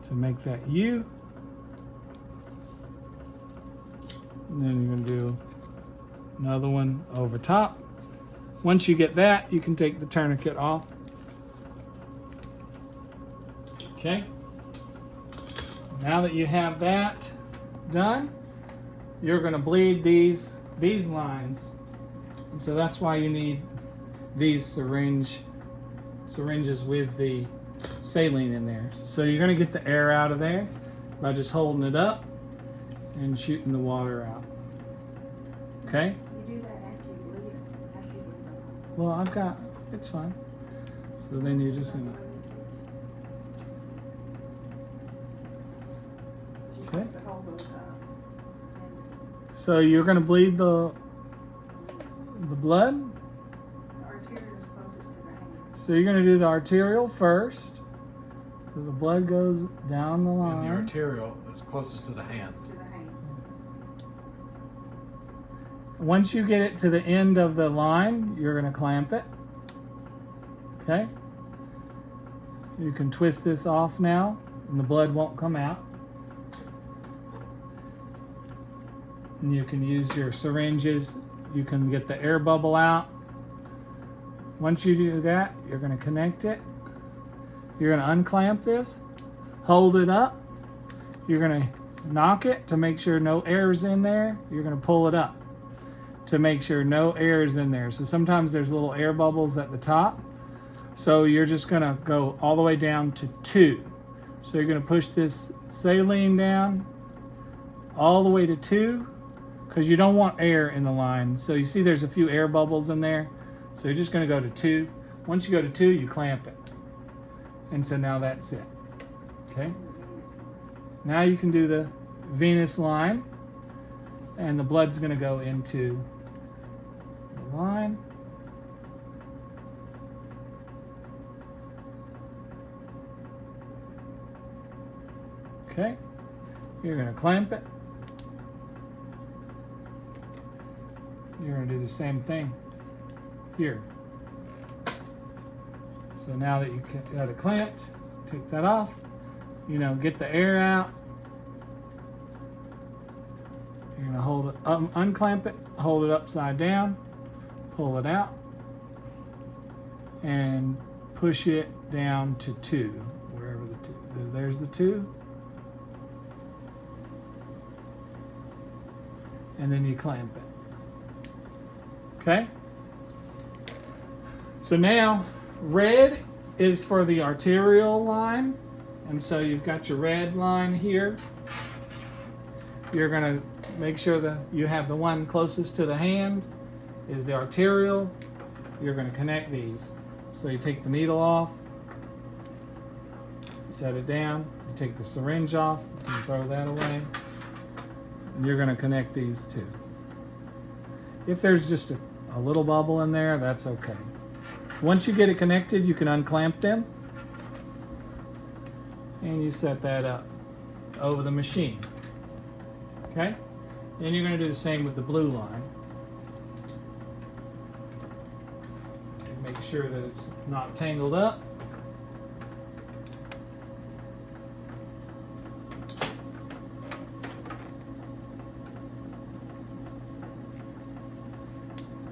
Speaker 1: to make that U. And then you're going to do another one over top. Once you get that, you can take the tourniquet off. Okay. Now that you have that done, you're going to bleed these lines. And so that's why you need these syringes with the saline in there. So you're going to get the air out of there by just holding it up and shooting the water out. Okay?
Speaker 3: You do that after you bleed it. After you bleed it.
Speaker 1: Well, it's fine. So then you're just going to,
Speaker 3: You
Speaker 1: Okay.
Speaker 3: have to hold those up.
Speaker 1: so you're going to bleed the blood.
Speaker 3: And the arterial is closest to the hand.
Speaker 1: So you're going to do the arterial first. So the blood goes down the
Speaker 2: And the
Speaker 1: line.
Speaker 2: arterial is closest to the hand.
Speaker 3: To the hand.
Speaker 1: Once you get it to the end of the line, you're going to clamp it. Okay? You can twist this off now, and the blood won't come out. And you can use your syringes. You can get the air bubble out. Once you do that, you're going to connect it. You're going to unclamp this, hold it up. You're going to knock it to make sure no air is in there. You're going to pull it up to make sure no air is in there. So sometimes there's little air bubbles at the top. So you're just gonna go all the way down to 2. So you're gonna push this saline down all the way to 2, because you don't want air in the line. So you see there's a few air bubbles in there. So you're just gonna go to 2. Once you go to 2, you clamp it. And so now that's it, okay? Now you can do the venous line, and the blood's gonna go into the line. Okay, you're gonna clamp it. You're gonna do the same thing here. So now that you got it clamped, take that off, you know, get the air out. You're gonna hold it, unclamp it, hold it upside down, pull it out, and push it down to 2, wherever the 2, there's the 2. And then you clamp it. Okay? So now, red is for the arterial line. And so you've got your red line here. You're gonna make sure that you have the one closest to the hand is the arterial. You're gonna connect these. So you take the needle off, set it down, you take the syringe off, you can throw that away. You're going to connect these two. If there's just a little bubble in there, that's okay. So once you get it connected, you can unclamp them. And you set that up over the machine. Okay? Then you're going to do the same with the blue line. And make sure that it's not tangled up.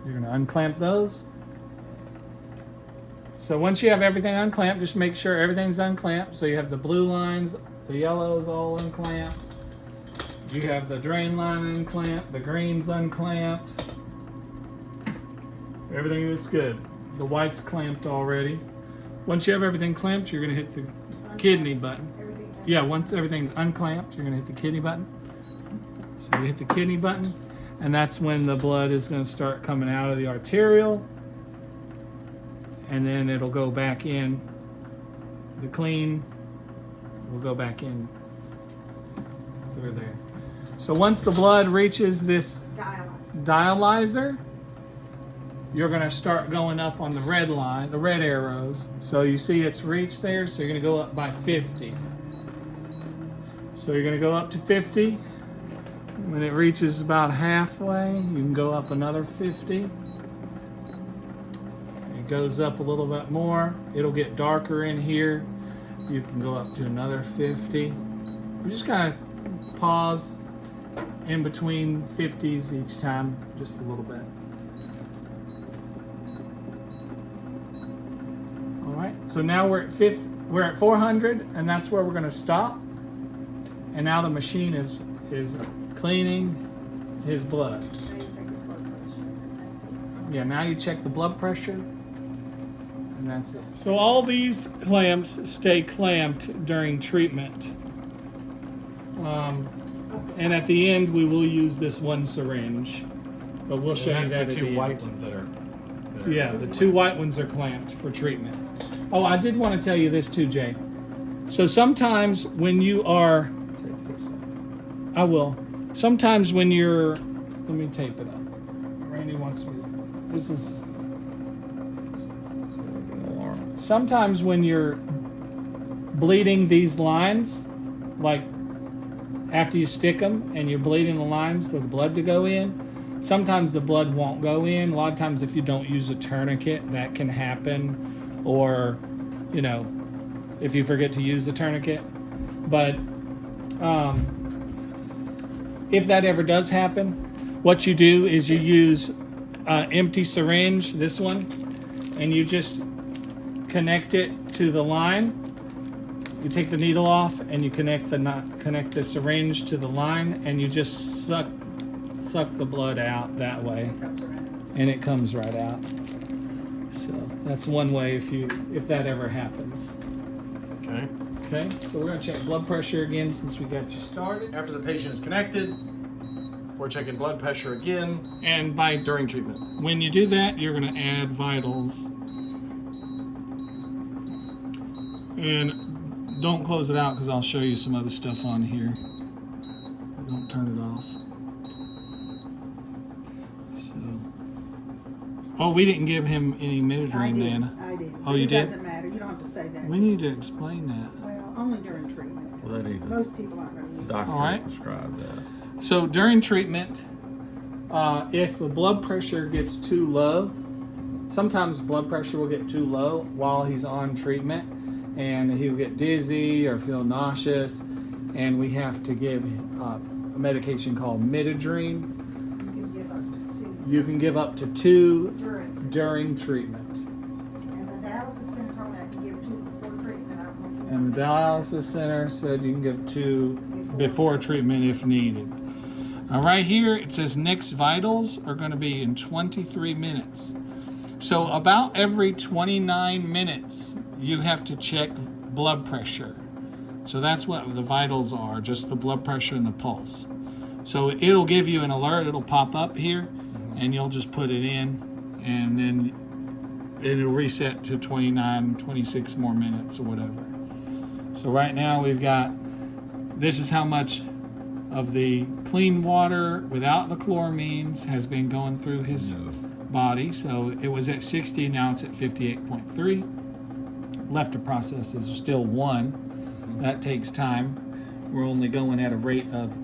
Speaker 1: You're going to unclamp those. So once you have everything unclamped, just make sure everything's unclamped. So you have the blue lines, the yellows all unclamped. You have the drain line unclamped, the greens unclamped. Everything is good. The white's clamped already. Once you have everything clamped, you're going to hit the kidney button. Yeah, once everything's unclamped, you're going to hit the kidney button. So you hit the kidney button. And that's when the blood is going to start coming out of the arterial, and then it'll go back in. The clean will go back in through there. So once the blood reaches this dialyzer, you're going to start going up on the red line, the red arrows. So you see it's reached there, so you're going to go up by 50. So you're going to go up to 50. When it reaches about halfway, you can go up another 50. It goes up a little bit more. It'll get darker in here. You can go up to another 50. You just kind of pause in between 50s each time, just a little bit. All right, so now we're at 400, and that's where we're going to stop. And now the machine is cleaning his blood. Yeah, now you check the blood pressure, and that's it. So all these clamps stay clamped during treatment. And at the end, we will use this one syringe, but we'll show you that at the end.
Speaker 2: The two white ones that are
Speaker 1: yeah, the two white ones are clamped for treatment. Oh, I did want to tell you this too, Jay. So sometimes when you are, I will. Sometimes when you're, let me tape it up. Randy wants me, this is, sometimes when you're bleeding these lines, like after you stick them and you're bleeding the lines for the blood to go in, sometimes the blood won't go in. A lot of times if you don't use a tourniquet, that can happen. Or, you know, if you forget to use the tourniquet. But, if that ever does happen, what you do is you use an empty syringe, this one, and you just connect it to the line. You take the needle off and you connect the syringe to the line, and you just suck the blood out that way, and it comes right out. So that's one way if that ever happens.
Speaker 2: Okay.
Speaker 1: Okay, so we're gonna check blood pressure again since we got you started.
Speaker 2: After the patient is connected, we're checking blood pressure again
Speaker 1: And by
Speaker 2: during treatment.
Speaker 1: when you do that, you're gonna add vitals. And don't close it out because I'll show you some other stuff on here. Don't turn it off. So, oh, we didn't give him any
Speaker 3: I
Speaker 1: midodrine,
Speaker 3: did,
Speaker 1: Nana.
Speaker 3: I did.
Speaker 1: Oh, you
Speaker 3: It
Speaker 1: did?
Speaker 3: doesn't matter, you don't have to say that.
Speaker 1: We need to explain that.
Speaker 3: Well, only during treatment.
Speaker 5: Well, they need to.
Speaker 3: Most people aren't gonna use it.
Speaker 5: Doctor
Speaker 1: All right.
Speaker 5: prescribe that.
Speaker 1: So during treatment, if the blood pressure gets too low, sometimes blood pressure will get too low while he's on treatment, and he'll get dizzy or feel nauseous, and we have to give a medication called midodrine.
Speaker 3: You can give up to 2
Speaker 1: You can give up to 2 during treatment.
Speaker 3: And the dialysis center told me I can give 2 before treatment. I don't know if you
Speaker 1: And the dialysis center said you can give 2 before treatment if needed. Right here it says next vitals are going to be in 23 minutes. So about every 29 minutes you have to check blood pressure. So that's what the vitals are, just the blood pressure and the pulse. So it'll give you an alert, it'll pop up here, and you'll just put it in, and then it'll reset to 29, 26 more minutes or whatever. So right now we've got, this is how much of the clean water without the chloramines has been going through his body. So it was at 60, now it's at 58.3. Left to process is still 1. That takes time. We're only going at a rate of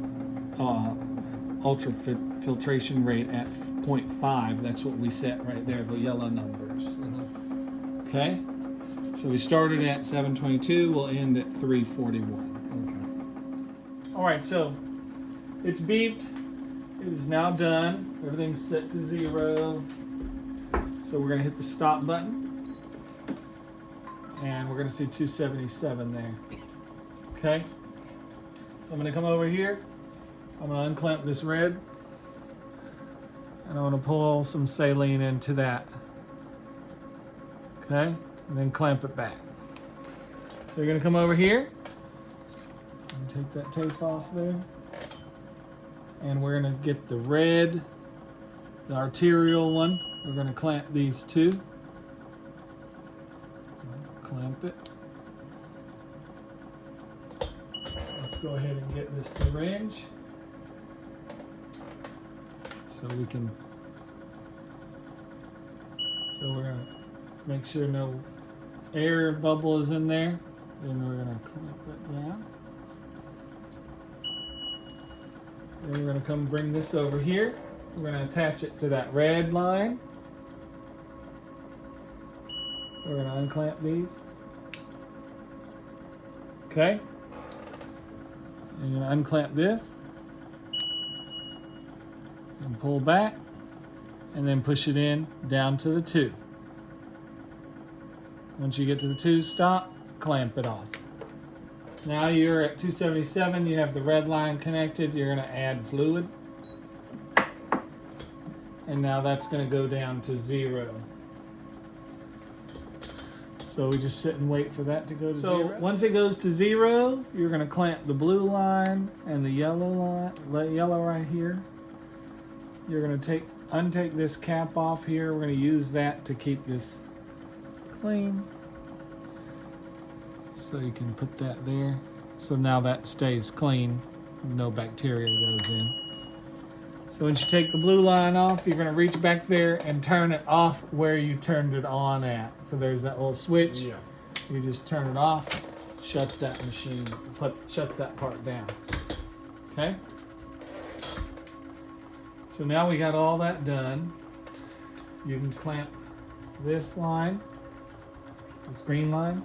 Speaker 1: ultrafiltration rate at 0.5. That's what we set right there, the yellow numbers. Okay? So we started at 722, we'll end at 341. Okay. All right, so it's beeped. It is now done. Everything's set to 0. So we're gonna hit the stop button. And we're gonna see 277 there. Okay? So I'm gonna come over here. I'm gonna unclamp this red. And I'm gonna pull some saline into that. Okay? And then clamp it back. So you're gonna come over here and take that tape off there. And we're gonna get the red, the arterial one. We're gonna clamp these 2. Clamp it. Let's go ahead and get this syringe. So we're gonna make sure no air bubble is in there. Then we're gonna clamp it down. Then we're gonna come bring this over here. We're gonna attach it to that red line. We're gonna unclamp these. Okay. And you're gonna unclamp this. And pull back. And then push it in down to the 2. Once you get to the 2, stop, clamp it off. Now you're at 277, you have the red line connected, you're gonna add fluid. And now that's gonna go down to 0. So we just sit and wait for that to go to 0. So once it goes to 0, you're gonna clamp the blue line and the yellow line, yellow right here. You're gonna untake this cap off here. We're gonna use that to keep this clean. So you can put that there. So now that stays clean. No bacteria goes in. So once you take the blue line off, you're gonna reach back there and turn it off where you turned it on at. So there's that little switch.
Speaker 2: Yeah.
Speaker 1: You just turn it off, shuts that machine, shuts that part down. Okay? So now we got all that done. You can clamp this line, this green line,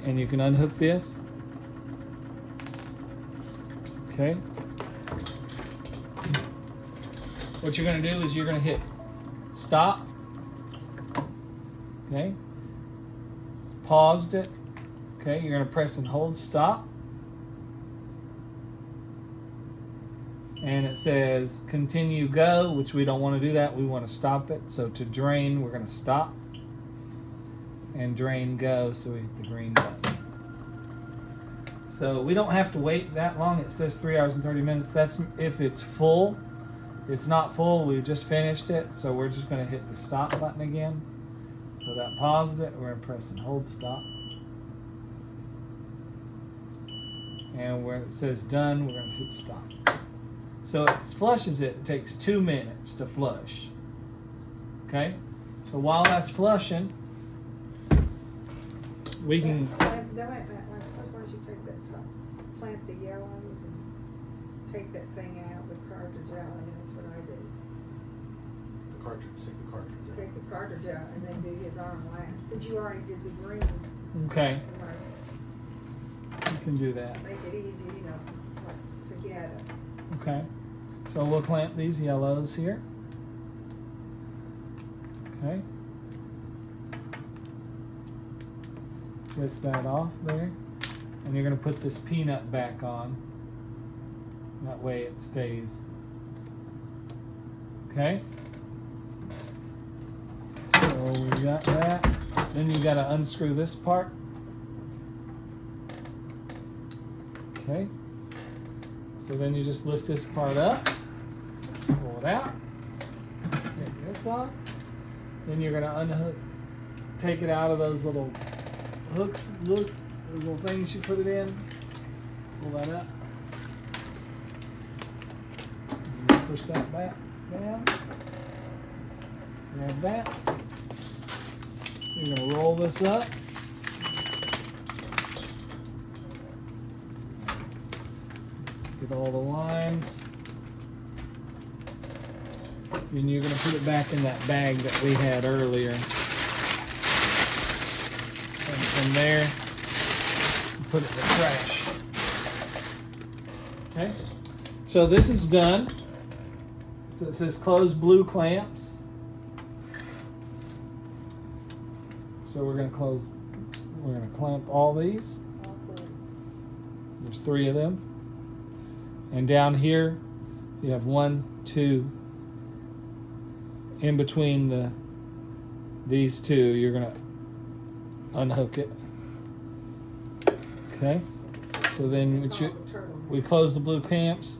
Speaker 1: and you can unhook this. Okay. What you're going to do is you're going to hit stop. Okay. Paused it. Okay. You're going to press and hold stop. and it says continue go, which we don't want to do that. We want to stop it. So to drain, we're going to stop, and drain go, so we hit the green button. So we don't have to wait that long. It says 3 hours and 30 minutes. That's if it's full. It's not full. We just finished it, so we're just going to hit the stop button again. So that paused it. We're going to press and hold stop. And where it says done, we're going to hit stop. So it flushes it. It takes 2 minutes to flush. Okay? So while that's flushing, we can...
Speaker 3: Why don't you take that top, plant the yellows and take that thing out, the cartridge out, and that's what I do.
Speaker 2: The cartridge, take the cartridge out.
Speaker 3: Take the cartridge out and then do his arm last. Since you already did the green,
Speaker 1: Okay,
Speaker 3: right,
Speaker 1: you can do that.
Speaker 3: make it easy, you know, like together.
Speaker 1: Okay, so we'll clamp these yellows here. Okay. Twist that off there. And you're going to put this peanut back on. That way it stays. Okay. So we got that. Then you got to unscrew this part. Okay. So then you just lift this part up, pull it out, take this off. Then you're going to unhook, take it out of those little hooks, those little things you put it in. Pull that up. And push that back down. Grab that. You're going to roll this up. Get all the lines. And you're going to put it back in that bag that we had earlier. And from there, put it in the trash. Okay? So this is done. So it says close blue clamps. So we're going to clamp all these.
Speaker 3: All four.
Speaker 1: There's 3 of them. And down here, you have 1, 2. In between these 2, you're going to unhook it. Okay. So then we close the blue clamps.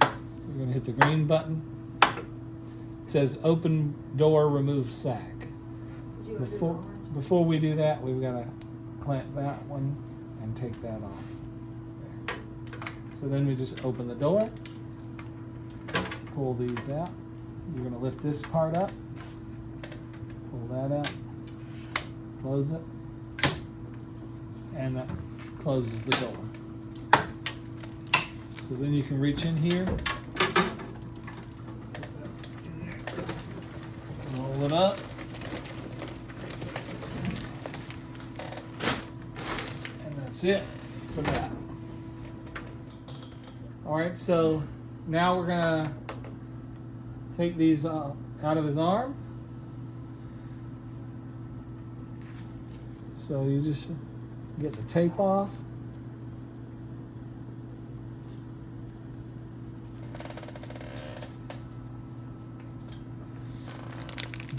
Speaker 1: You're going to hit the green button. It says open door, remove sack. Before we do that, we've got to clamp that one and take that off. There. So then we just open the door, pull these out. You're going to lift this part up, pull that out, close it, and that closes the door. So then you can reach in here, roll it up, and that's it for that. Alright, so now we're going to take these out of his arm. So you just get the tape off.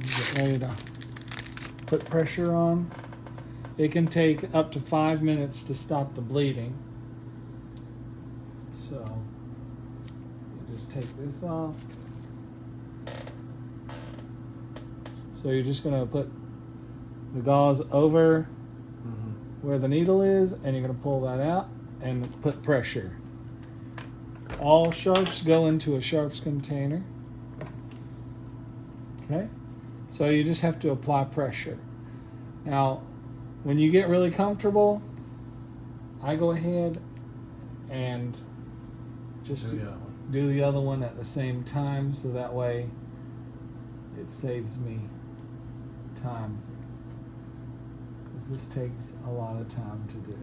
Speaker 1: Get ready to put pressure on. It can take up to 5 minutes to stop the bleeding. So you just take this off. So you're just going to put the gauze over where the needle is, and you're going to pull that out and put pressure. All sharps go into a sharps container. Okay? So you just have to apply pressure. Now, when you get really comfortable, I go ahead and just do the other one at the same time, so that way it saves me time, because this takes a lot of time to do.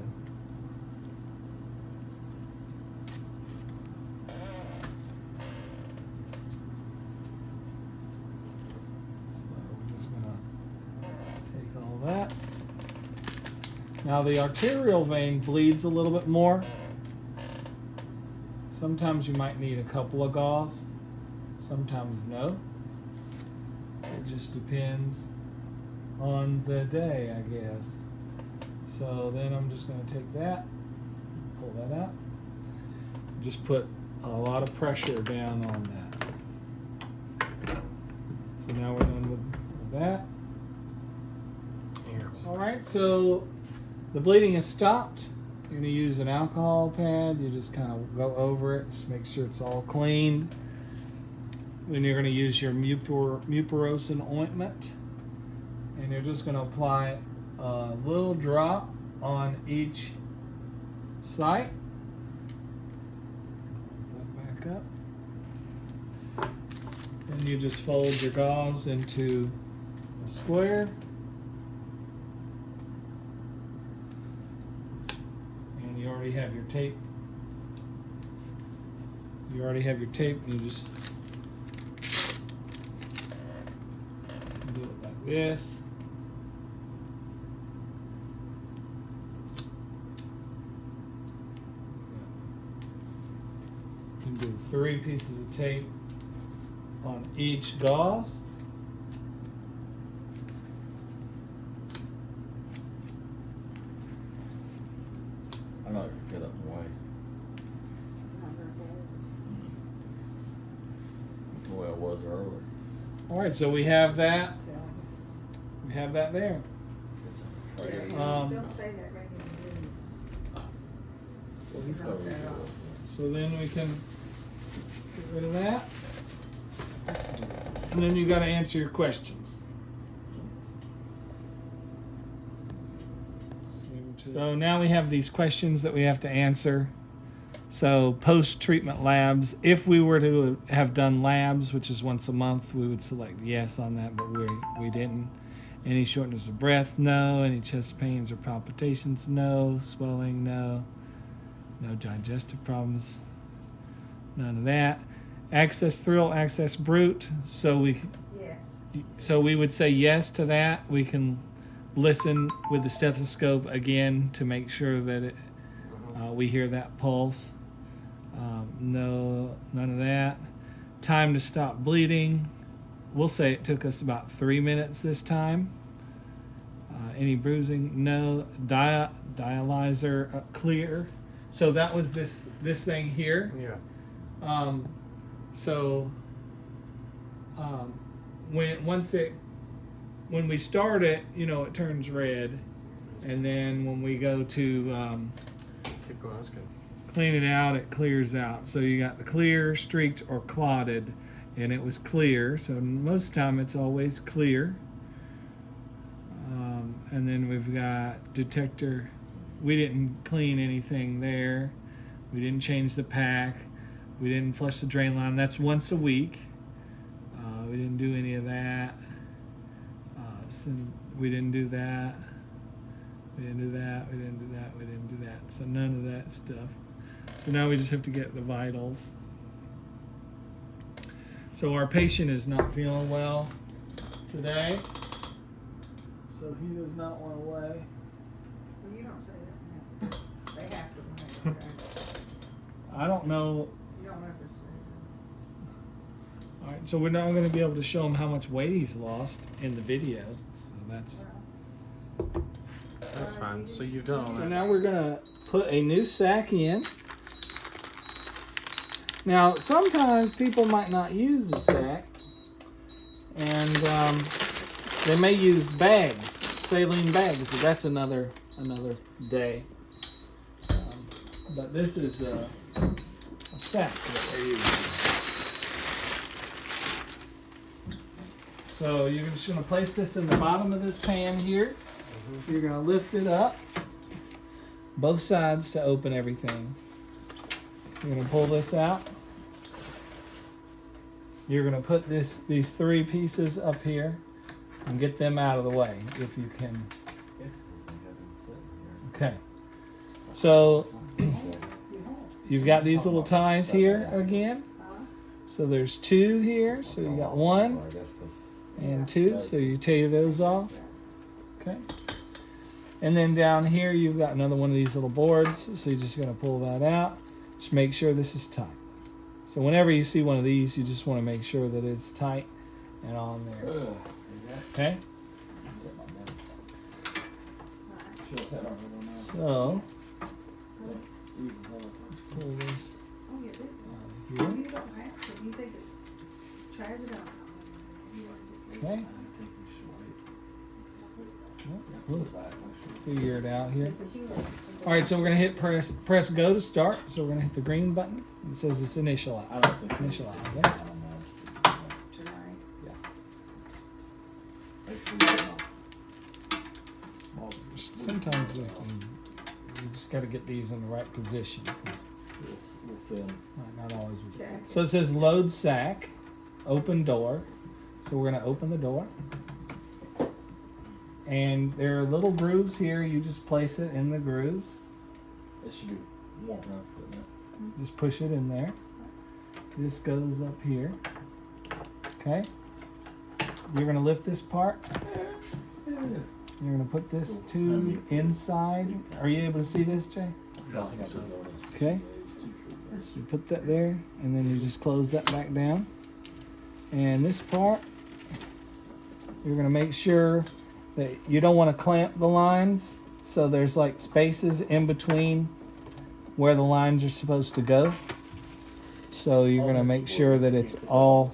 Speaker 1: So we're just going to take all that. Now the arterial vein bleeds a little bit more, Sometimes you might need a couple of gauze, sometimes no. It just depends on the day, I guess. So then I'm just going to take that, pull that out, just put a lot of pressure down on that. So now we're done with that. All right, so the bleeding has stopped. You're going to use an alcohol pad. You just kind of go over it, just make sure it's all cleaned. Then you're going to use your mupirocin ointment, and you're just going to apply a little drop on each site. Close that back up. Then you just fold your gauze into a square. And you already have your tape. You already have your tape, and you just do it like this. You can do 3 pieces of tape on each gauze.
Speaker 5: I'm not gonna get up and way.
Speaker 3: Not very good.
Speaker 5: The way I was earlier.
Speaker 1: All right, so we have that. We have that there.
Speaker 5: Afraid.
Speaker 3: Don't say that right in
Speaker 5: Well, he's got reach out.
Speaker 1: So then we can get rid of that. And then you got to answer your questions. So now we have these questions that we have to answer. So post-treatment labs, if we were to have done labs, which is once a month, we would select yes on that, but we didn't. Any shortness of breath? No. Any chest pains or palpitations? No. Swelling? No. No digestive problems? None of that. Access thrill, access brute. So we would say yes to that. We can listen with the stethoscope again to make sure that we hear that pulse. No, none of that. Time to stop bleeding. We'll say it took us about 3 minutes this time. Any bruising? No. Dialyzer clear. So that was this thing here.
Speaker 2: Yeah.
Speaker 1: When we start it, it turns red, and then when we go to
Speaker 2: Keep going. That's good.
Speaker 1: clean it out, it clears out. So you got the clear, streaked, or clotted, and it was clear. So most of the time it's always clear. And then we've got detector. We didn't clean anything there. We didn't change the pack. We didn't flush the drain line. That's once a week. We didn't do any of that. So we didn't do that. We didn't do that. We didn't do that. We didn't do that. So none of that stuff. So now we just have to get the vitals. So our patient is not feeling well today. So he does not want to weigh.
Speaker 3: Well, you don't say that. They have to. Okay?
Speaker 1: I don't know.
Speaker 3: You don't ever say
Speaker 1: All right, so we're not going to be able to show him how much weight he's lost in the video. So that's.
Speaker 2: That's fine. So you've done all
Speaker 1: So
Speaker 2: that.
Speaker 1: now we're going to put a new sack in. Now, sometimes people might not use the sack, and they may use bags, saline bags, but that's another day. But this is a sack that they're using. So you're just going to place this in the bottom of this pan here. You're going to lift it up, both sides to open everything. You're going to pull this out. You're going to put these 3 pieces up here and get them out of the way if you can. Okay. So you've got these little ties here again. So there's 2 here. So you got 1 and 2. So you take those off. Okay. And then down here you've got another one of these little boards. So you're just going to pull that out. Just make sure this is tight. So whenever you see one of these, you just want to make sure that it's tight and on there. Okay?
Speaker 4: Take my mess. She'll tell her on that.
Speaker 1: So
Speaker 4: You can tell her.
Speaker 1: let's pull this
Speaker 3: Oh, yeah, this,
Speaker 1: out of here.
Speaker 3: you don't have to, you think it's tries it out. You want to just leave
Speaker 1: Okay.
Speaker 3: it.
Speaker 4: I think we should wait.
Speaker 1: We'll figure it out here.
Speaker 3: Because you are-
Speaker 1: All right, so we're gonna hit press go to start. So we're gonna hit the green button. It says it's initialized.
Speaker 4: I don't think
Speaker 1: Initializing.
Speaker 4: I don't know.
Speaker 3: Tonight.
Speaker 4: Make sure you're not. Well,
Speaker 1: Sometimes you just got to get these in the right position. 'Cause
Speaker 4: we'll film.
Speaker 1: might not always be.
Speaker 3: Jack.
Speaker 1: So it says load sack, open door. So we're gonna open the door. And there are little grooves here. You just place it in the grooves.
Speaker 4: It should be warm enough, wouldn't it?
Speaker 1: Just push it in there. This goes up here. Okay. You're gonna lift this part. You're gonna put this tube inside. Are you able to see this, Jay?
Speaker 2: I think so.
Speaker 1: Okay. So you put that there, and then you just close that back down. And this part, you're gonna make sure that you don't want to clamp the lines, so there's like spaces in between where the lines are supposed to go. So you're gonna make sure that it's all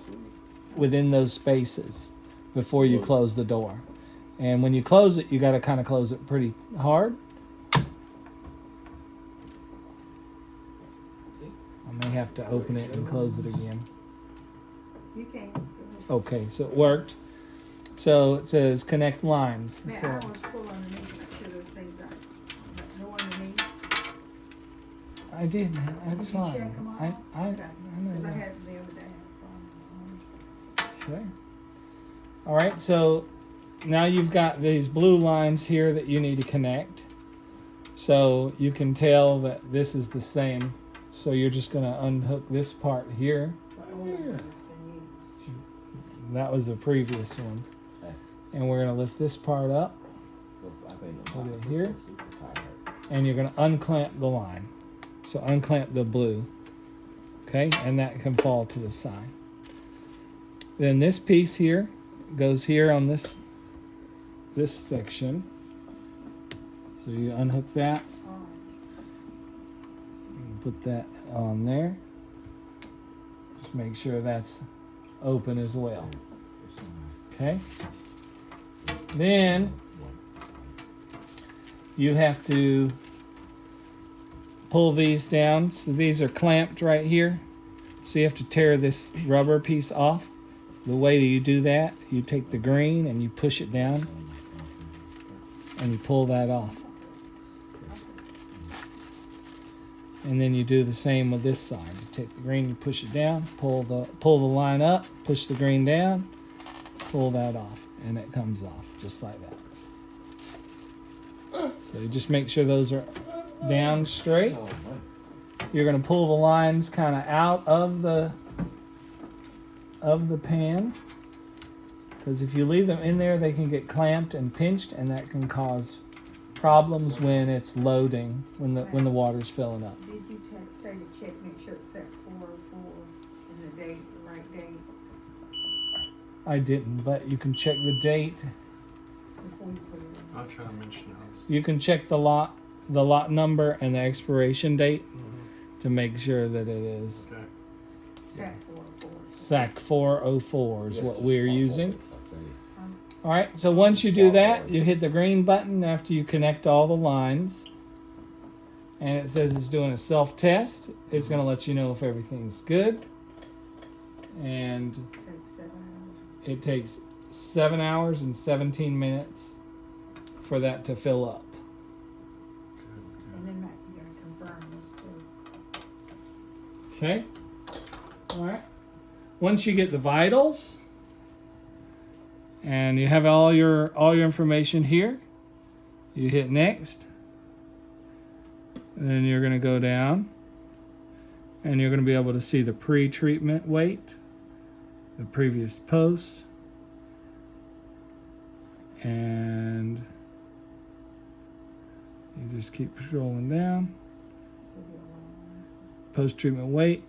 Speaker 1: within those spaces before you close the door. And when you close it, you got to kind of close it pretty hard. I may have to open it and close it again.
Speaker 3: You can. Go ahead.
Speaker 1: Okay, so it worked. So it says connect lines.
Speaker 3: Man, I
Speaker 1: So,
Speaker 3: always pull underneath, make sure those things aren't, no underneath.
Speaker 1: I did. That's
Speaker 3: Did you
Speaker 1: fine.
Speaker 3: check them all?
Speaker 1: I
Speaker 3: Okay.
Speaker 1: know
Speaker 3: Because I
Speaker 1: that.
Speaker 3: had it the other day.
Speaker 1: Okay. All right, so now you've got these blue lines here that you need to connect. So you can tell that this is the same. So you're just going to unhook this part here.
Speaker 3: The old one that's been used.
Speaker 1: That was the previous one.
Speaker 4: Okay.
Speaker 1: And we're going to lift this part up, Put it here. and you're going to unclamp the line. So unclamp the blue. Okay, and that can fall to the side. Then this piece here goes here on this section. So you unhook that, and put that on there. Just make sure that's open as well. Okay. Then you have to pull these down. So these are clamped right here. So you have to tear this rubber piece off. The way that you do that, you take the green and you push it down and you pull that off. And then you do the same with this side. You take the green, you push it down, pull the line up, push the green down, pull that off, and it comes off just like that. So you just make sure those are down straight.
Speaker 4: Oh,
Speaker 1: You're going to pull the lines kind of out of the pan, because if you leave them in there, they can get clamped and pinched, and that can cause problems when it's loading, when the water's filling up.
Speaker 3: Did you say to check, make sure it's set 404 and the date, the right date
Speaker 1: I didn't, but you can check the date.
Speaker 3: before you put it in?
Speaker 2: I'll try to mention those.
Speaker 1: You can check the lot number and the expiration date to make sure that it is
Speaker 2: Okay.
Speaker 3: Set 404.
Speaker 1: SAC 404 is what we're using. All right, so once you do that, you hit the green button after you connect all the lines. And it says it's doing a self-test. It's going to let you know if everything's good. And
Speaker 3: Takes 7 hours.
Speaker 1: it takes 7 hours and 17 minutes for that to fill up.
Speaker 3: And then you're gonna confirm this too.
Speaker 1: Okay? All right. Once you get the vitals and you have all your information here, you hit next. Then you're going to go down and you're going to be able to see the pre-treatment weight, the previous post, and you just keep scrolling down.
Speaker 3: So the alarm.
Speaker 1: post-treatment weight.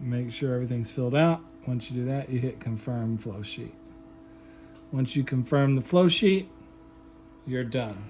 Speaker 1: Make sure everything's filled out. Once you do that, you hit confirm flow sheet. Once you confirm the flow sheet, you're done.